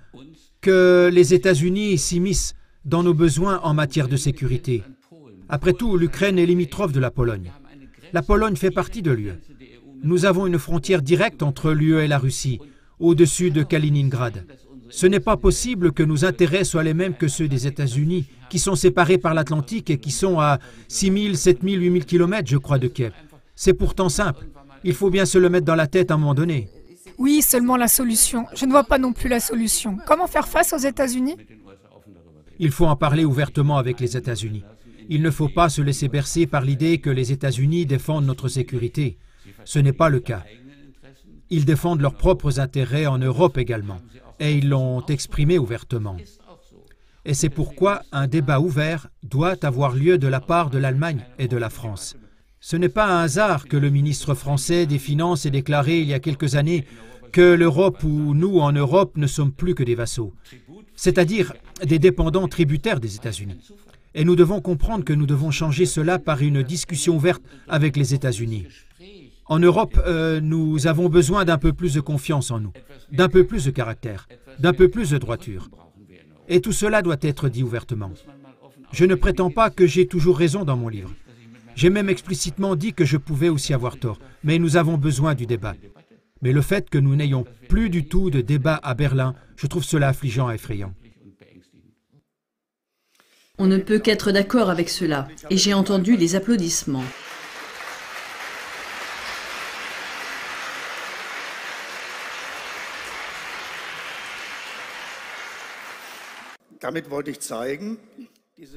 Speaker 2: que les États-Unis s'immiscent dans nos besoins en matière de sécurité. Après tout, l'Ukraine est limitrophe de la Pologne. La Pologne fait partie de l'UE. Nous avons une frontière directe entre l'UE et la Russie, au-dessus de Kaliningrad. Ce n'est pas possible que nos intérêts soient les mêmes que ceux des États-Unis, qui sont séparés par l'Atlantique et qui sont à 6 000, 7 000, 8 000 kilomètres, je crois, de Kiev. C'est pourtant simple. Il faut bien se le mettre dans la tête à un moment donné.
Speaker 4: Oui, seulement la solution. Je ne vois pas non plus la solution. Comment faire face aux États-Unis?
Speaker 2: Il faut en parler ouvertement avec les États-Unis. Il ne faut pas se laisser bercer par l'idée que les États-Unis défendent notre sécurité. Ce n'est pas le cas. Ils défendent leurs propres intérêts en Europe également, et ils l'ont exprimé ouvertement. Et c'est pourquoi un débat ouvert doit avoir lieu de la part de l'Allemagne et de la France. Ce n'est pas un hasard que le ministre français des Finances ait déclaré il y a quelques années que l'Europe ou nous en Europe ne sommes plus que des vassaux, c'est-à-dire des dépendants tributaires des États-Unis. Et nous devons comprendre que nous devons changer cela par une discussion ouverte avec les États-Unis. En Europe, nous avons besoin d'un peu plus de confiance en nous, d'un peu plus de caractère, d'un peu plus de droiture. Et tout cela doit être dit ouvertement. Je ne prétends pas que j'ai toujours raison dans mon livre. J'ai même explicitement dit que je pouvais aussi avoir tort, mais nous avons besoin du débat. Mais le fait que nous n'ayons plus du tout de débat à Berlin, je trouve cela affligeant et effrayant.
Speaker 3: On ne peut qu'être d'accord avec cela, et j'ai entendu les applaudissements.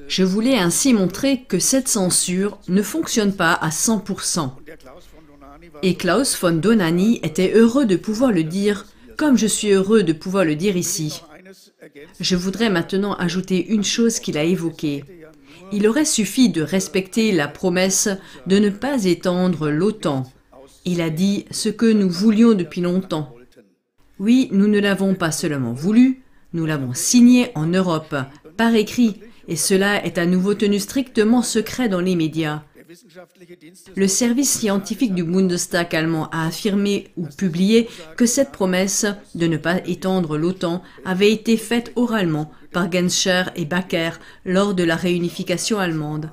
Speaker 3: Je voulais ainsi montrer que cette censure ne fonctionne pas à 100%. Et Klaus von Dohnanyi était heureux de pouvoir le dire, comme je suis heureux de pouvoir le dire ici. Je voudrais maintenant ajouter une chose qu'il a évoquée. Il aurait suffi de respecter la promesse de ne pas étendre l'OTAN. Il a dit ce que nous voulions depuis longtemps. Oui, nous ne l'avons pas seulement voulu, nous l'avons signé en Europe, par écrit, et cela est à nouveau tenu strictement secret dans les médias. Le service scientifique du Bundestag allemand a affirmé ou publié que cette promesse de ne pas étendre l'OTAN avait été faite oralement par Genscher et Baker lors de la réunification allemande.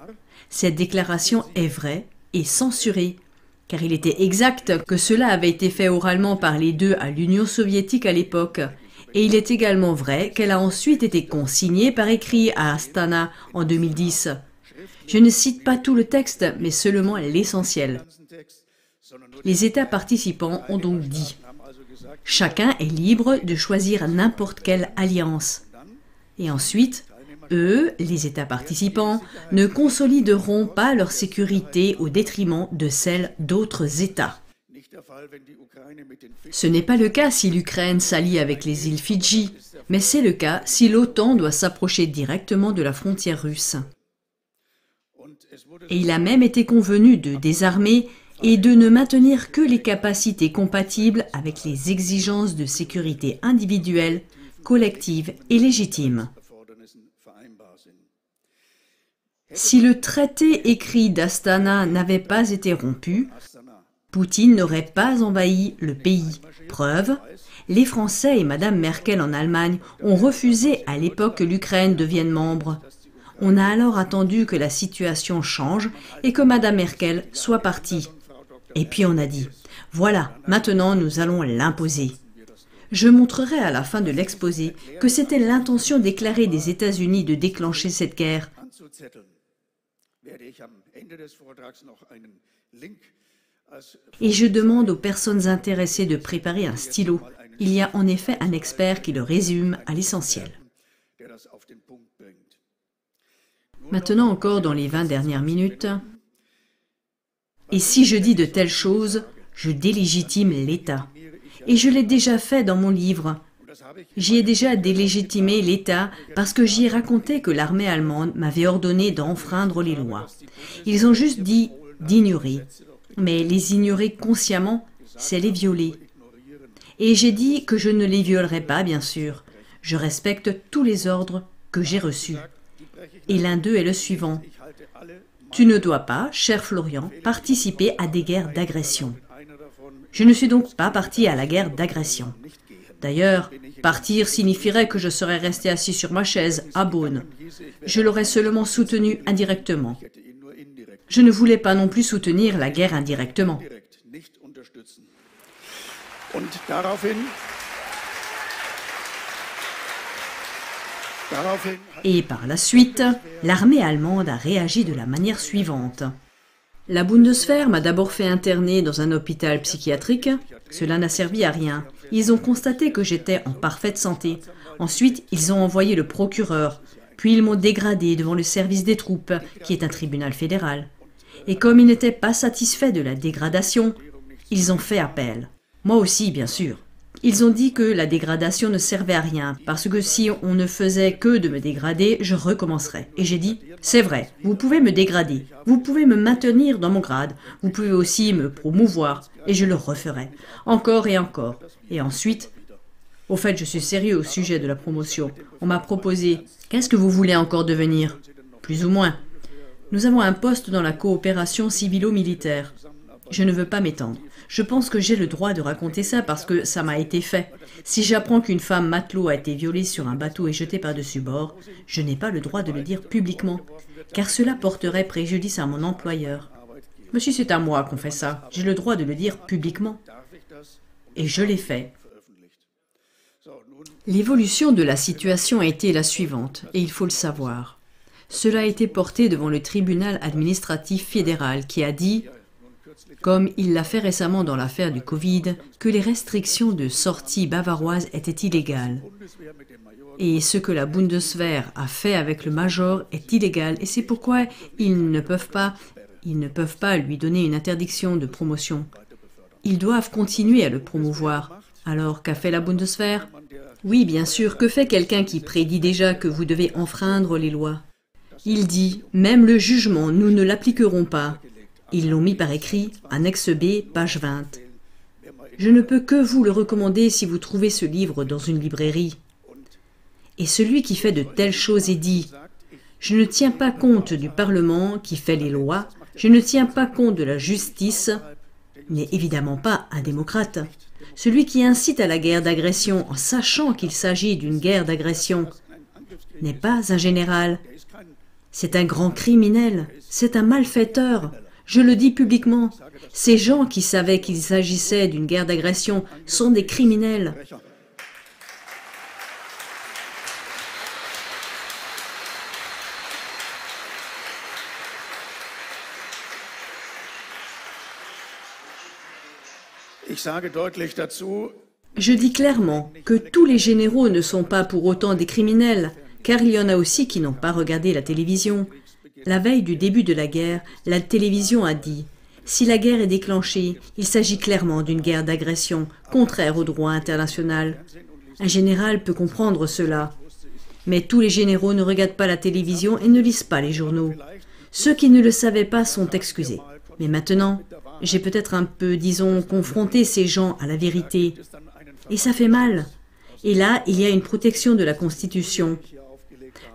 Speaker 3: Cette déclaration est vraie et censurée, car il était exact que cela avait été fait oralement par les deux à l'Union soviétique à l'époque. Et il est également vrai qu'elle a ensuite été consignée par écrit à Astana en 2010. Je ne cite pas tout le texte, mais seulement l'essentiel. Les États participants ont donc dit « Chacun est libre de choisir n'importe quelle alliance. » Et ensuite, eux, les États participants, ne consolideront pas leur sécurité au détriment de celle d'autres États. Ce n'est pas le cas si l'Ukraine s'allie avec les îles Fidji, mais c'est le cas si l'OTAN doit s'approcher directement de la frontière russe. Et il a même été convenu de désarmer et de ne maintenir que les capacités compatibles avec les exigences de sécurité individuelle, collective et légitime. Si le traité écrit d'Astana n'avait pas été rompu, Poutine n'aurait pas envahi le pays. Preuve, les Français et Mme Merkel en Allemagne ont refusé à l'époque que l'Ukraine devienne membre. On a alors attendu que la situation change et que Mme Merkel soit partie. Et puis on a dit, voilà, maintenant nous allons l'imposer. Je montrerai à la fin de l'exposé que c'était l'intention déclarée des États-Unis de déclencher cette guerre. Et je demande aux personnes intéressées de préparer un stylo. Il y a en effet un expert qui le résume à l'essentiel. Maintenant encore dans les 20 dernières minutes. Et si je dis de telles choses, je délégitime l'État. Et je l'ai déjà fait dans mon livre. J'y ai déjà délégitimé l'État parce que j'y ai raconté que l'armée allemande m'avait ordonné d'enfreindre les lois. Ils ont juste dit d'ignorer. Mais les ignorer consciemment, c'est les violer. Et j'ai dit que je ne les violerai pas, bien sûr. Je respecte tous les ordres que j'ai reçus. Et l'un d'eux est le suivant. Tu ne dois pas, cher Florian, participer à des guerres d'agression. Je ne suis donc pas parti à la guerre d'agression. D'ailleurs, partir signifierait que je serais resté assis sur ma chaise, à Bonn. Je l'aurais seulement soutenu indirectement. Je ne voulais pas non plus soutenir la guerre indirectement. Et par la suite, l'armée allemande a réagi de la manière suivante. La Bundeswehr m'a d'abord fait interner dans un hôpital psychiatrique. Cela n'a servi à rien. Ils ont constaté que j'étais en parfaite santé. Ensuite, ils ont envoyé le procureur. Puis ils m'ont dégradé devant le service des troupes, qui est un tribunal fédéral. Et comme ils n'étaient pas satisfaits de la dégradation, ils ont fait appel. Moi aussi, bien sûr. Ils ont dit que la dégradation ne servait à rien, parce que si on ne faisait que de me dégrader, je recommencerais. Et j'ai dit, c'est vrai, vous pouvez me dégrader, vous pouvez me maintenir dans mon grade, vous pouvez aussi me promouvoir, et je le referai, encore et encore. Et ensuite, au fait, je suis sérieux au sujet de la promotion. On m'a proposé, qu'est-ce que vous voulez encore devenir? Plus ou moins. Nous avons un poste dans la coopération civilo-militaire. Je ne veux pas m'étendre. Je pense que j'ai le droit de raconter ça parce que ça m'a été fait. Si j'apprends qu'une femme matelot a été violée sur un bateau et jetée par-dessus bord, je n'ai pas le droit de le dire publiquement, car cela porterait préjudice à mon employeur. Mais si c'est à moi qu'on fait ça, j'ai le droit de le dire publiquement. Et je l'ai fait. L'évolution de la situation a été la suivante, et il faut le savoir. Cela a été porté devant le tribunal administratif fédéral qui a dit comme il l'a fait récemment dans l'affaire du Covid, que les restrictions de sortie bavaroise étaient illégales. Et ce que la Bundeswehr a fait avec le Major est illégal, et c'est pourquoi ils ne peuvent pas lui donner une interdiction de promotion. Ils doivent continuer à le promouvoir. Alors, qu'a fait la Bundeswehr? Oui, bien sûr, que fait quelqu'un qui prédit déjà que vous devez enfreindre les lois? Il dit, même le jugement, nous ne l'appliquerons pas. Ils l'ont mis par écrit, annexe B, page 20. Je ne peux que vous le recommander si vous trouvez ce livre dans une librairie. Et celui qui fait de telles choses est dit, je ne tiens pas compte du Parlement qui fait les lois, je ne tiens pas compte de la justice, n'est évidemment pas un démocrate. Celui qui incite à la guerre d'agression en sachant qu'il s'agit d'une guerre d'agression n'est pas un général. C'est un grand criminel, c'est un malfaiteur. Je le dis publiquement. Ces gens qui savaient qu'il s'agissait d'une guerre d'agression sont des criminels. Je dis clairement que tous les généraux ne sont pas pour autant des criminels, car il y en a aussi qui n'ont pas regardé la télévision. La veille du début de la guerre, la télévision a dit « Si la guerre est déclenchée, il s'agit clairement d'une guerre d'agression, contraire au droit international. » Un général peut comprendre cela. Mais tous les généraux ne regardent pas la télévision et ne lisent pas les journaux. Ceux qui ne le savaient pas sont excusés. Mais maintenant, j'ai peut-être un peu, disons, confronté ces gens à la vérité. Et ça fait mal. Et là, il y a une protection de la Constitution.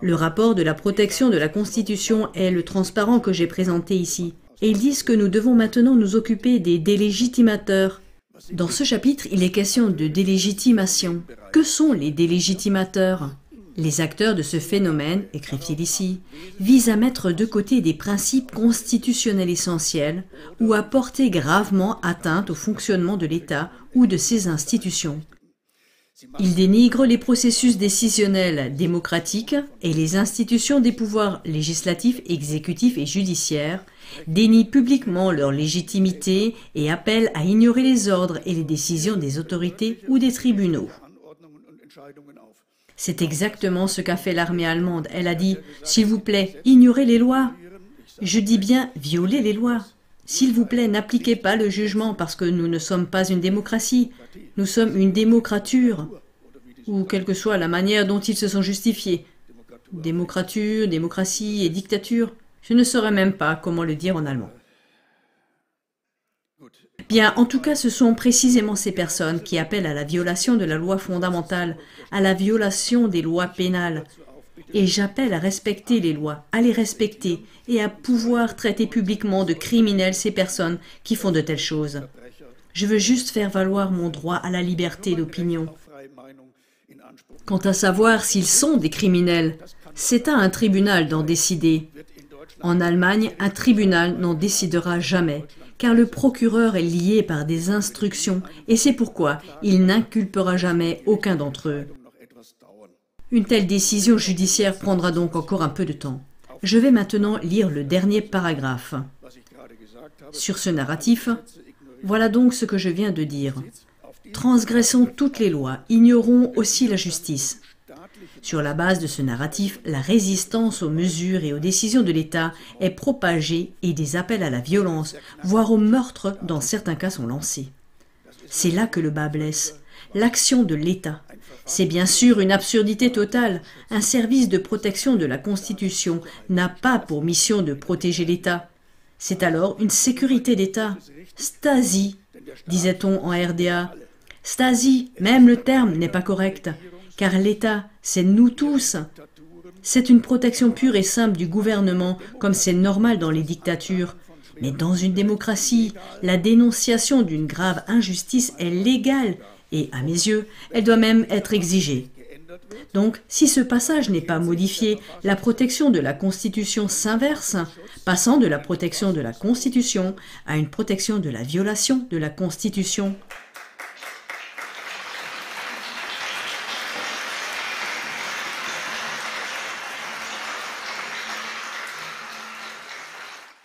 Speaker 3: Le rapport de la protection de la Constitution est le transparent que j'ai présenté ici. Et ils disent que nous devons maintenant nous occuper des délégitimateurs. Dans ce chapitre, il est question de délégitimation. Que sont les délégitimateurs? Les acteurs de ce phénomène, écrivent-ils ici, visent à mettre de côté des principes constitutionnels essentiels ou à porter gravement atteinte au fonctionnement de l'État ou de ses institutions. Ils dénigrent les processus décisionnels démocratiques et les institutions des pouvoirs législatifs, exécutifs et judiciaires, dénient publiquement leur légitimité et appellent à ignorer les ordres et les décisions des autorités ou des tribunaux. C'est exactement ce qu'a fait l'armée allemande. Elle a dit « S'il vous plaît, ignorez les lois ». Je dis bien « violer les lois ». S'il vous plaît, n'appliquez pas le jugement parce que nous ne sommes pas une démocratie. Nous sommes une démocrature, ou quelle que soit la manière dont ils se sont justifiés. Démocrature, démocratie et dictature, je ne saurais même pas comment le dire en allemand. Bien, en tout cas, ce sont précisément ces personnes qui appellent à la violation de la loi fondamentale, à la violation des lois pénales. Et j'appelle à respecter les lois, à les respecter et à pouvoir traiter publiquement de criminels ces personnes qui font de telles choses. Je veux juste faire valoir mon droit à la liberté d'opinion. Quant à savoir s'ils sont des criminels, c'est à un tribunal d'en décider. En Allemagne, un tribunal n'en décidera jamais, car le procureur est lié par des instructions et c'est pourquoi il n'inculpera jamais aucun d'entre eux. Une telle décision judiciaire prendra donc encore un peu de temps. Je vais maintenant lire le dernier paragraphe. Sur ce narratif, voilà donc ce que je viens de dire. Transgressons toutes les lois, ignorons aussi la justice. Sur la base de ce narratif, la résistance aux mesures et aux décisions de l'État est propagée et des appels à la violence, voire au meurtre dans certains cas sont lancés. C'est là que le bât blesse. L'action de l'État. C'est bien sûr une absurdité totale. Un service de protection de la Constitution n'a pas pour mission de protéger l'État. C'est alors une sécurité d'État. Stasi, disait-on en RDA. Stasi, même le terme n'est pas correct, car l'État, c'est nous tous. C'est une protection pure et simple du gouvernement, comme c'est normal dans les dictatures. Mais dans une démocratie, la dénonciation d'une grave injustice est légale et, à mes yeux, elle doit même être exigée. Donc, si ce passage n'est pas modifié, la protection de la Constitution s'inverse, passant de la protection de la Constitution à une protection de la violation de la Constitution.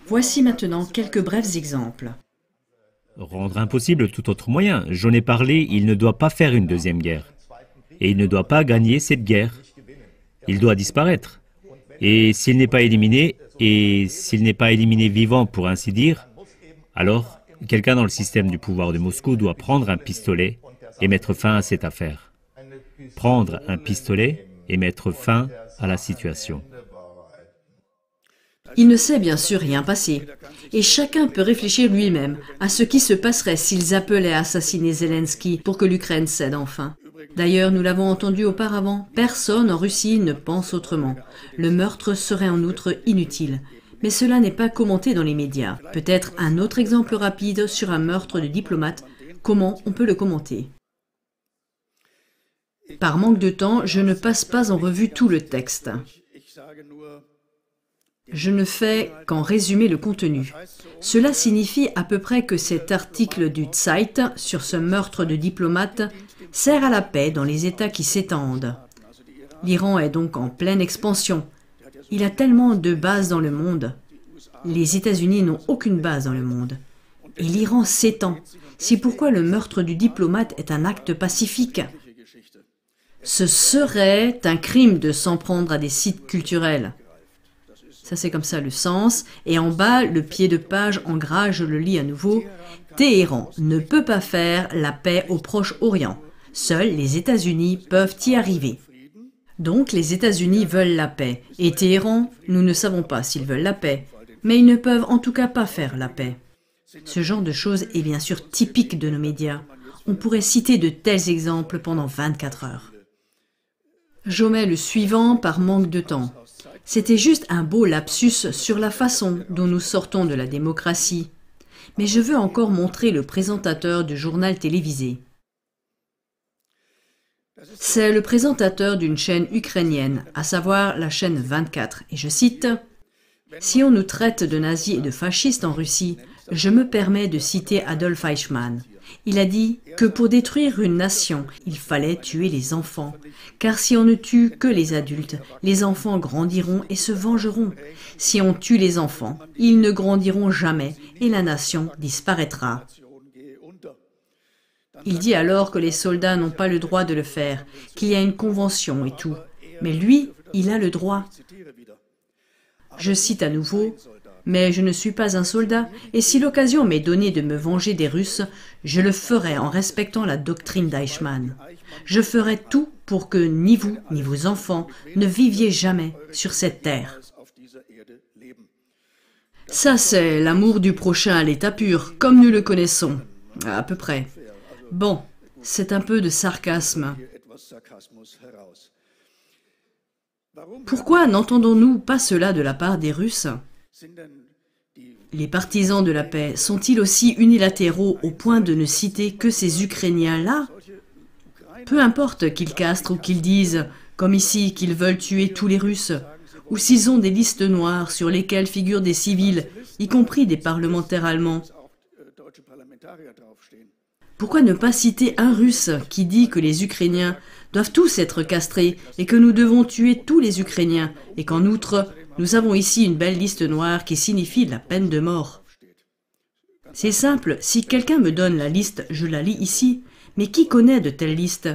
Speaker 3: Voici maintenant quelques brefs exemples.
Speaker 5: rendre impossible tout autre moyen. J'en ai parlé, il ne doit pas faire une deuxième guerre. Et il ne doit pas gagner cette guerre. Il doit disparaître. Et s'il n'est pas éliminé, vivant pour ainsi dire, alors quelqu'un dans le système du pouvoir de Moscou doit prendre un pistolet et mettre fin à cette affaire. Prendre un pistolet et mettre fin à la situation.
Speaker 3: Il ne s'est bien sûr rien passé, et chacun peut réfléchir lui-même à ce qui se passerait s'ils appelaient à assassiner Zelensky pour que l'Ukraine cède enfin. D'ailleurs, nous l'avons entendu auparavant, personne en Russie ne pense autrement. Le meurtre serait en outre inutile. Mais cela n'est pas commenté dans les médias. Peut-être un autre exemple rapide sur un meurtre de diplomate. Comment on peut le commenter? Par manque de temps, je ne passe pas en revue tout le texte. Je ne fais qu'en résumer le contenu. Cela signifie à peu près que cet article du Zeit sur ce meurtre de diplomate sert à la paix dans les États qui s'étendent. L'Iran est donc en pleine expansion. Il a tellement de bases dans le monde. Les États-Unis n'ont aucune base dans le monde. Et l'Iran s'étend. C'est pourquoi le meurtre du diplomate est un acte pacifique. Ce serait un crime de s'en prendre à des sites culturels. Ça, c'est comme ça le sens. Et en bas, le pied de page en gras, je le lis à nouveau. Téhéran ne peut pas faire la paix au Proche-Orient. Seuls les États-Unis peuvent y arriver. Donc, les États-Unis veulent la paix. Et Téhéran, nous ne savons pas s'ils veulent la paix. Mais ils ne peuvent en tout cas pas faire la paix. Ce genre de choses est bien sûr typique de nos médias. On pourrait citer de tels exemples pendant 24 heures. J'omets le suivant par manque de temps. C'était juste un beau lapsus sur la façon dont nous sortons de la démocratie. Mais je veux encore montrer le présentateur du journal télévisé. C'est le présentateur d'une chaîne ukrainienne, à savoir la chaîne 24, et je cite « Si on nous traite de nazis et de fascistes en Russie, je me permets de citer Adolf Eichmann. Il a dit que pour détruire une nation, il fallait tuer les enfants. Car si on ne tue que les adultes, les enfants grandiront et se vengeront. Si on tue les enfants, ils ne grandiront jamais et la nation disparaîtra. » Il dit alors que les soldats n'ont pas le droit de le faire, qu'il y a une convention et tout. Mais lui, il a le droit. Je cite à nouveau. Mais je ne suis pas un soldat, et si l'occasion m'est donnée de me venger des Russes, je le ferai en respectant la doctrine d'Eichmann. Je ferai tout pour que ni vous, ni vos enfants ne viviez jamais sur cette terre. Ça, c'est l'amour du prochain à l'état pur, comme nous le connaissons, à peu près. Bon, c'est un peu de sarcasme. Pourquoi n'entendons-nous pas cela de la part des Russes ? Les partisans de la paix sont-ils aussi unilatéraux au point de ne citer que ces Ukrainiens-là? Peu importe qu'ils castrent ou qu'ils disent, comme ici, qu'ils veulent tuer tous les Russes, ou s'ils ont des listes noires sur lesquelles figurent des civils, y compris des parlementaires allemands. Pourquoi ne pas citer un Russe qui dit que les Ukrainiens doivent tous être castrés et que nous devons tuer tous les Ukrainiens et qu'en outre, nous avons ici une belle liste noire qui signifie la peine de mort. C'est simple, si quelqu'un me donne la liste, je la lis ici. Mais qui connaît de telles listes?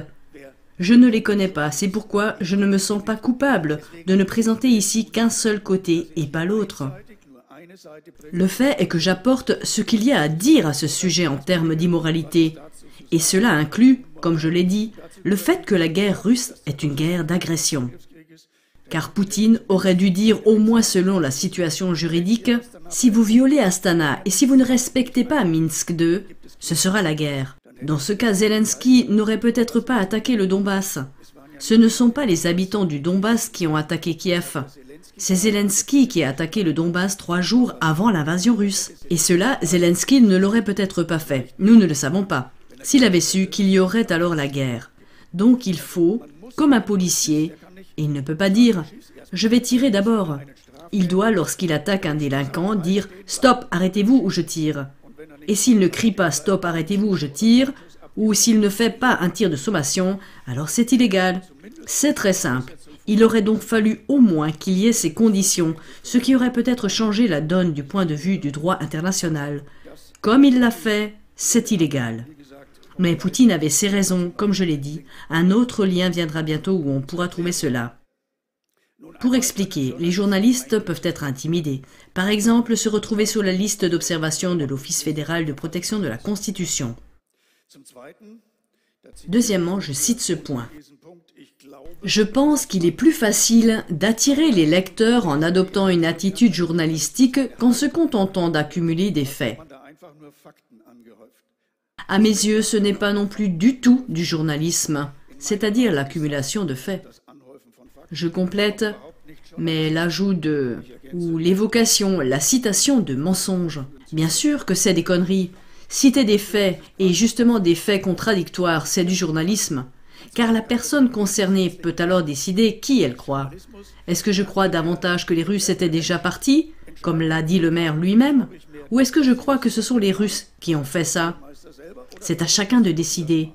Speaker 3: Je ne les connais pas, c'est pourquoi je ne me sens pas coupable de ne présenter ici qu'un seul côté et pas l'autre. Le fait est que j'apporte ce qu'il y a à dire à ce sujet en termes d'immoralité. Et cela inclut, comme je l'ai dit, le fait que la guerre russe est une guerre d'agression. Car Poutine aurait dû dire, au moins selon la situation juridique, si vous violez Astana et si vous ne respectez pas Minsk II, ce sera la guerre. Dans ce cas, Zelensky n'aurait peut-être pas attaqué le Donbass. Ce ne sont pas les habitants du Donbass qui ont attaqué Kiev. C'est Zelensky qui a attaqué le Donbass 3 jours avant l'invasion russe. Et cela, Zelensky ne l'aurait peut-être pas fait. Nous ne le savons pas. S'il avait su qu'il y aurait alors la guerre. Donc il faut, comme un policier, et il ne peut pas dire « je vais tirer d'abord ». Il doit, lorsqu'il attaque un délinquant, dire « stop, arrêtez-vous ou je tire ». Et s'il ne crie pas « stop, arrêtez-vous ou je tire », ou s'il ne fait pas un tir de sommation, alors c'est illégal. C'est très simple. Il aurait donc fallu au moins qu'il y ait ces conditions, ce qui aurait peut-être changé la donne du point de vue du droit international. Comme il l'a fait, c'est illégal. Mais Poutine avait ses raisons, comme je l'ai dit. Un autre lien viendra bientôt où on pourra trouver cela. Pour expliquer, les journalistes peuvent être intimidés. Par exemple, se retrouver sur la liste d'observation de l'Office fédéral de protection de la Constitution. Deuxièmement, je cite ce point. Je pense qu'il est plus facile d'attirer les lecteurs en adoptant une attitude journalistique qu'en se contentant d'accumuler des faits. À mes yeux, ce n'est pas non plus du tout du journalisme, c'est-à-dire l'accumulation de faits. Je complète, mais l'ajout de, ou l'évocation, la citation de mensonges. Bien sûr que c'est des conneries. Citer des faits, et justement des faits contradictoires, c'est du journalisme. Car la personne concernée peut alors décider qui elle croit. Est-ce que je crois davantage que les Russes étaient déjà partis, comme l'a dit le maire lui-même, ou est-ce que je crois que ce sont les Russes qui ont fait ça? C'est à chacun de décider.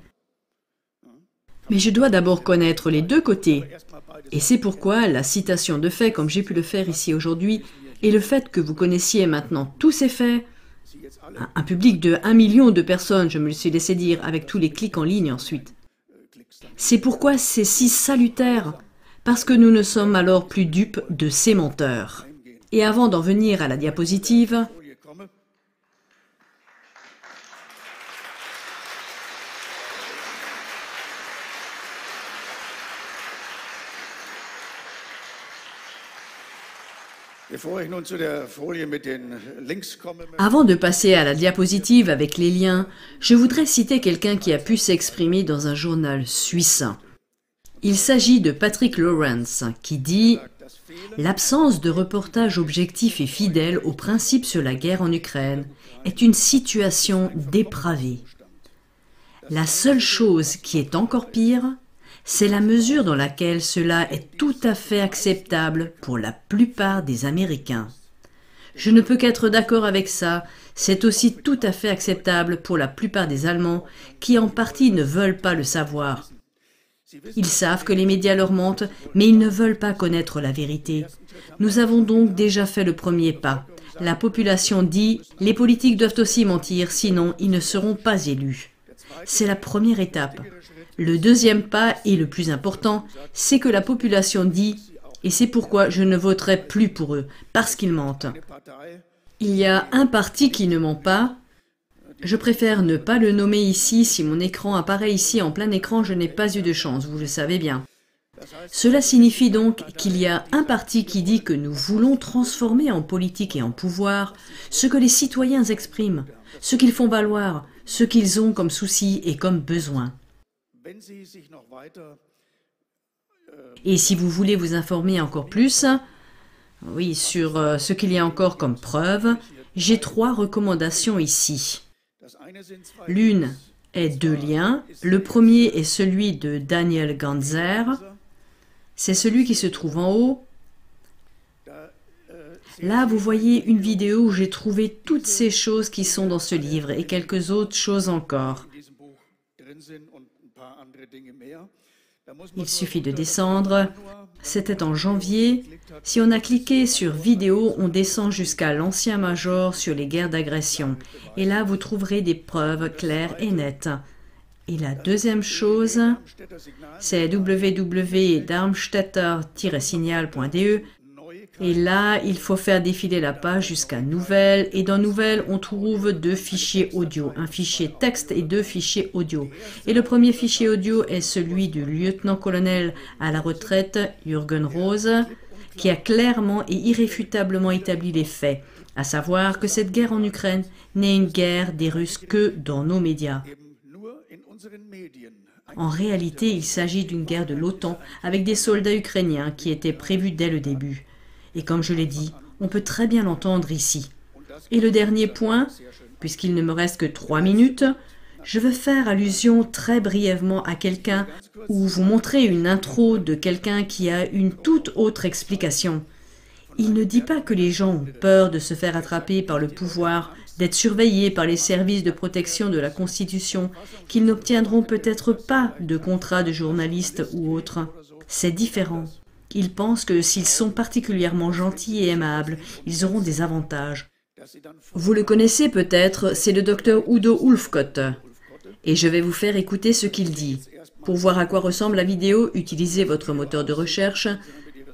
Speaker 3: Mais je dois d'abord connaître les deux côtés. Et c'est pourquoi la citation de faits, comme j'ai pu le faire ici aujourd'hui, et le fait que vous connaissiez maintenant tous ces faits, un public de 1 million de personnes, je me le suis laissé dire, avec tous les clics en ligne ensuite. C'est pourquoi c'est si salutaire, parce que nous ne sommes alors plus dupes de ces menteurs. Et avant d'en venir à la diapositive, avant de passer à la diapositive avec les liens, je voudrais citer quelqu'un qui a pu s'exprimer dans un journal suisse. Il s'agit de Patrick Lawrence, qui dit « L'absence de reportage objectif et fidèle aux principes sur la guerre en Ukraine est une situation dépravée. La seule chose qui est encore pire, c'est la mesure dans laquelle cela est tout à fait acceptable pour la plupart des Américains. Je ne peux qu'être d'accord avec ça, c'est aussi tout à fait acceptable pour la plupart des Allemands qui en partie ne veulent pas le savoir. Ils savent que les médias leur mentent, mais ils ne veulent pas connaître la vérité. Nous avons donc déjà fait le premier pas. La population dit « Les politiques doivent aussi mentir, sinon ils ne seront pas élus ». C'est la première étape. Le deuxième pas, et le plus important, c'est que la population dit « Et c'est pourquoi je ne voterai plus pour eux, parce qu'ils mentent ». Il y a un parti qui ne ment pas. Je préfère ne pas le nommer ici. Si mon écran apparaît ici en plein écran, je n'ai pas eu de chance, vous le savez bien. Cela signifie donc qu'il y a un parti qui dit que nous voulons transformer en politique et en pouvoir ce que les citoyens expriment, ce qu'ils font valoir, ce qu'ils ont comme soucis et comme besoins. Et si vous voulez vous informer encore plus, oui, sur ce qu'il y a encore comme preuve, j'ai 3 recommandations ici. L'une est 2 liens. Le premier est celui de Daniel Ganzer. C'est celui qui se trouve en haut. Là, vous voyez une vidéo où j'ai trouvé toutes ces choses qui sont dans ce livre et quelques autres choses encore. Il suffit de descendre. C'était en janvier. Si on a cliqué sur vidéo, on descend jusqu'à l'ancien major sur les guerres d'agression. Et là, vous trouverez des preuves claires et nettes. Et la deuxième chose, c'est www.darmstädter-signal.de. Et là, il faut faire défiler la page jusqu'à Nouvelles. Et dans Nouvelles, on trouve 2 fichiers audio, un fichier texte et 2 fichiers audio. Et le premier fichier audio est celui du lieutenant-colonel à la retraite, Jürgen Rose, qui a clairement et irréfutablement établi les faits, à savoir que cette guerre en Ukraine n'est une guerre des Russes que dans nos médias. En réalité, il s'agit d'une guerre de l'OTAN avec des soldats ukrainiens qui étaient prévus dès le début. Et comme je l'ai dit, on peut très bien l'entendre ici. Et le dernier point, puisqu'il ne me reste que 3 minutes, je veux faire allusion très brièvement à quelqu'un ou vous montrer une intro de quelqu'un qui a une toute autre explication. Il ne dit pas que les gens ont peur de se faire attraper par le pouvoir, d'être surveillés par les services de protection de la Constitution, qu'ils n'obtiendront peut-être pas de contrat de journaliste ou autre. C'est différent. Ils pensent que s'ils sont particulièrement gentils et aimables, ils auront des avantages. Vous le connaissez peut-être, c'est le docteur Udo Ulfkott. Et je vais vous faire écouter ce qu'il dit. Pour voir à quoi ressemble la vidéo, utilisez votre moteur de recherche,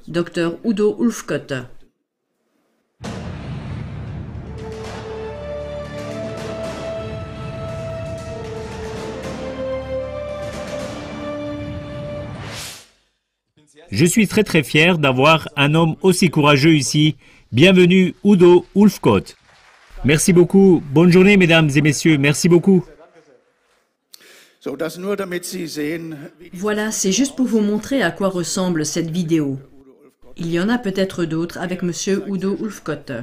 Speaker 3: Dr Udo Ulfkott.
Speaker 5: Je suis très fier d'avoir un homme aussi courageux ici. Bienvenue Udo Ulfkott. Merci beaucoup. Bonne journée mesdames et messieurs. Merci beaucoup.
Speaker 3: Voilà, c'est juste pour vous montrer à quoi ressemble cette vidéo. Il y en a peut-être d'autres avec M. Udo Ulfkott.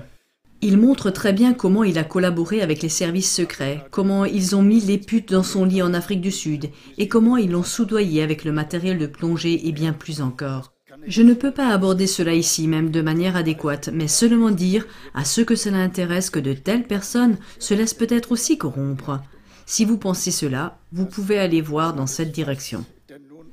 Speaker 3: Il montre très bien comment il a collaboré avec les services secrets, comment ils ont mis les putes dans son lit en Afrique du Sud et comment ils l'ont soudoyé avec le matériel de plongée et bien plus encore. Je ne peux pas aborder cela ici même de manière adéquate, mais seulement dire à ceux que cela intéresse que de telles personnes se laissent peut-être aussi corrompre. Si vous pensez cela, vous pouvez aller voir dans cette direction.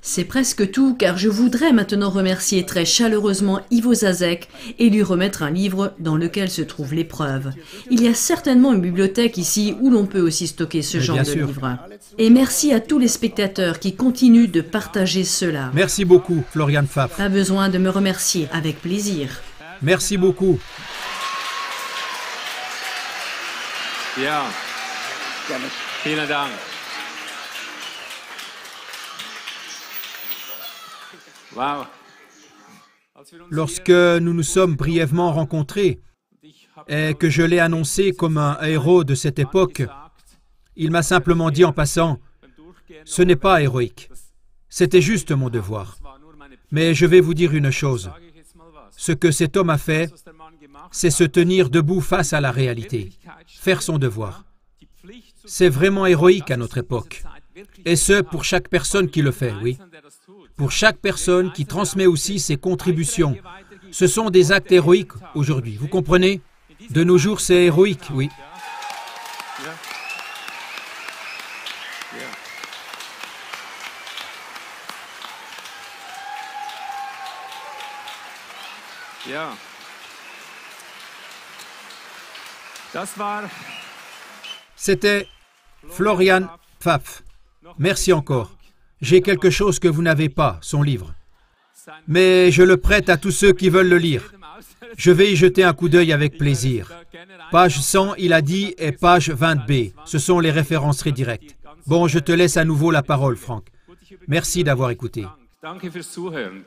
Speaker 3: C'est presque tout, car je voudrais maintenant remercier très chaleureusement Ivo Sasek et lui remettre un livre dans lequel se trouvent les preuves. Il y a certainement une bibliothèque ici où l'on peut aussi stocker ce genre de livres. Et merci à tous les spectateurs qui continuent de partager cela.
Speaker 2: Merci beaucoup, Florian Pfaff.
Speaker 3: Pas besoin de me remercier, avec plaisir.
Speaker 2: Merci beaucoup.
Speaker 1: Ja, vielen Dank. Wow.
Speaker 2: Lorsque nous nous sommes brièvement rencontrés et que je l'ai annoncé comme un héros de cette époque, il m'a simplement dit en passant, « Ce n'est pas héroïque, c'était juste mon devoir. » Mais je vais vous dire une chose, ce que cet homme a fait, c'est se tenir debout face à la réalité, faire son devoir. C'est vraiment héroïque à notre époque, et ce pour chaque personne qui le fait, oui. Pour chaque personne qui transmet aussi ses contributions. Ce sont des actes héroïques aujourd'hui, vous comprenez? De nos jours, c'est héroïque, oui. C'était Florian Pfaff. Merci encore. J'ai quelque chose que vous n'avez pas, son livre. Mais je le prête à tous ceux qui veulent le lire. Je vais y jeter un coup d'œil avec plaisir. Page 100, il a dit, et page 20b. Ce sont les référenceries directes. Bon, je te laisse à nouveau la parole, Franck. Merci d'avoir écouté.
Speaker 1: Danke fürs Zuhören.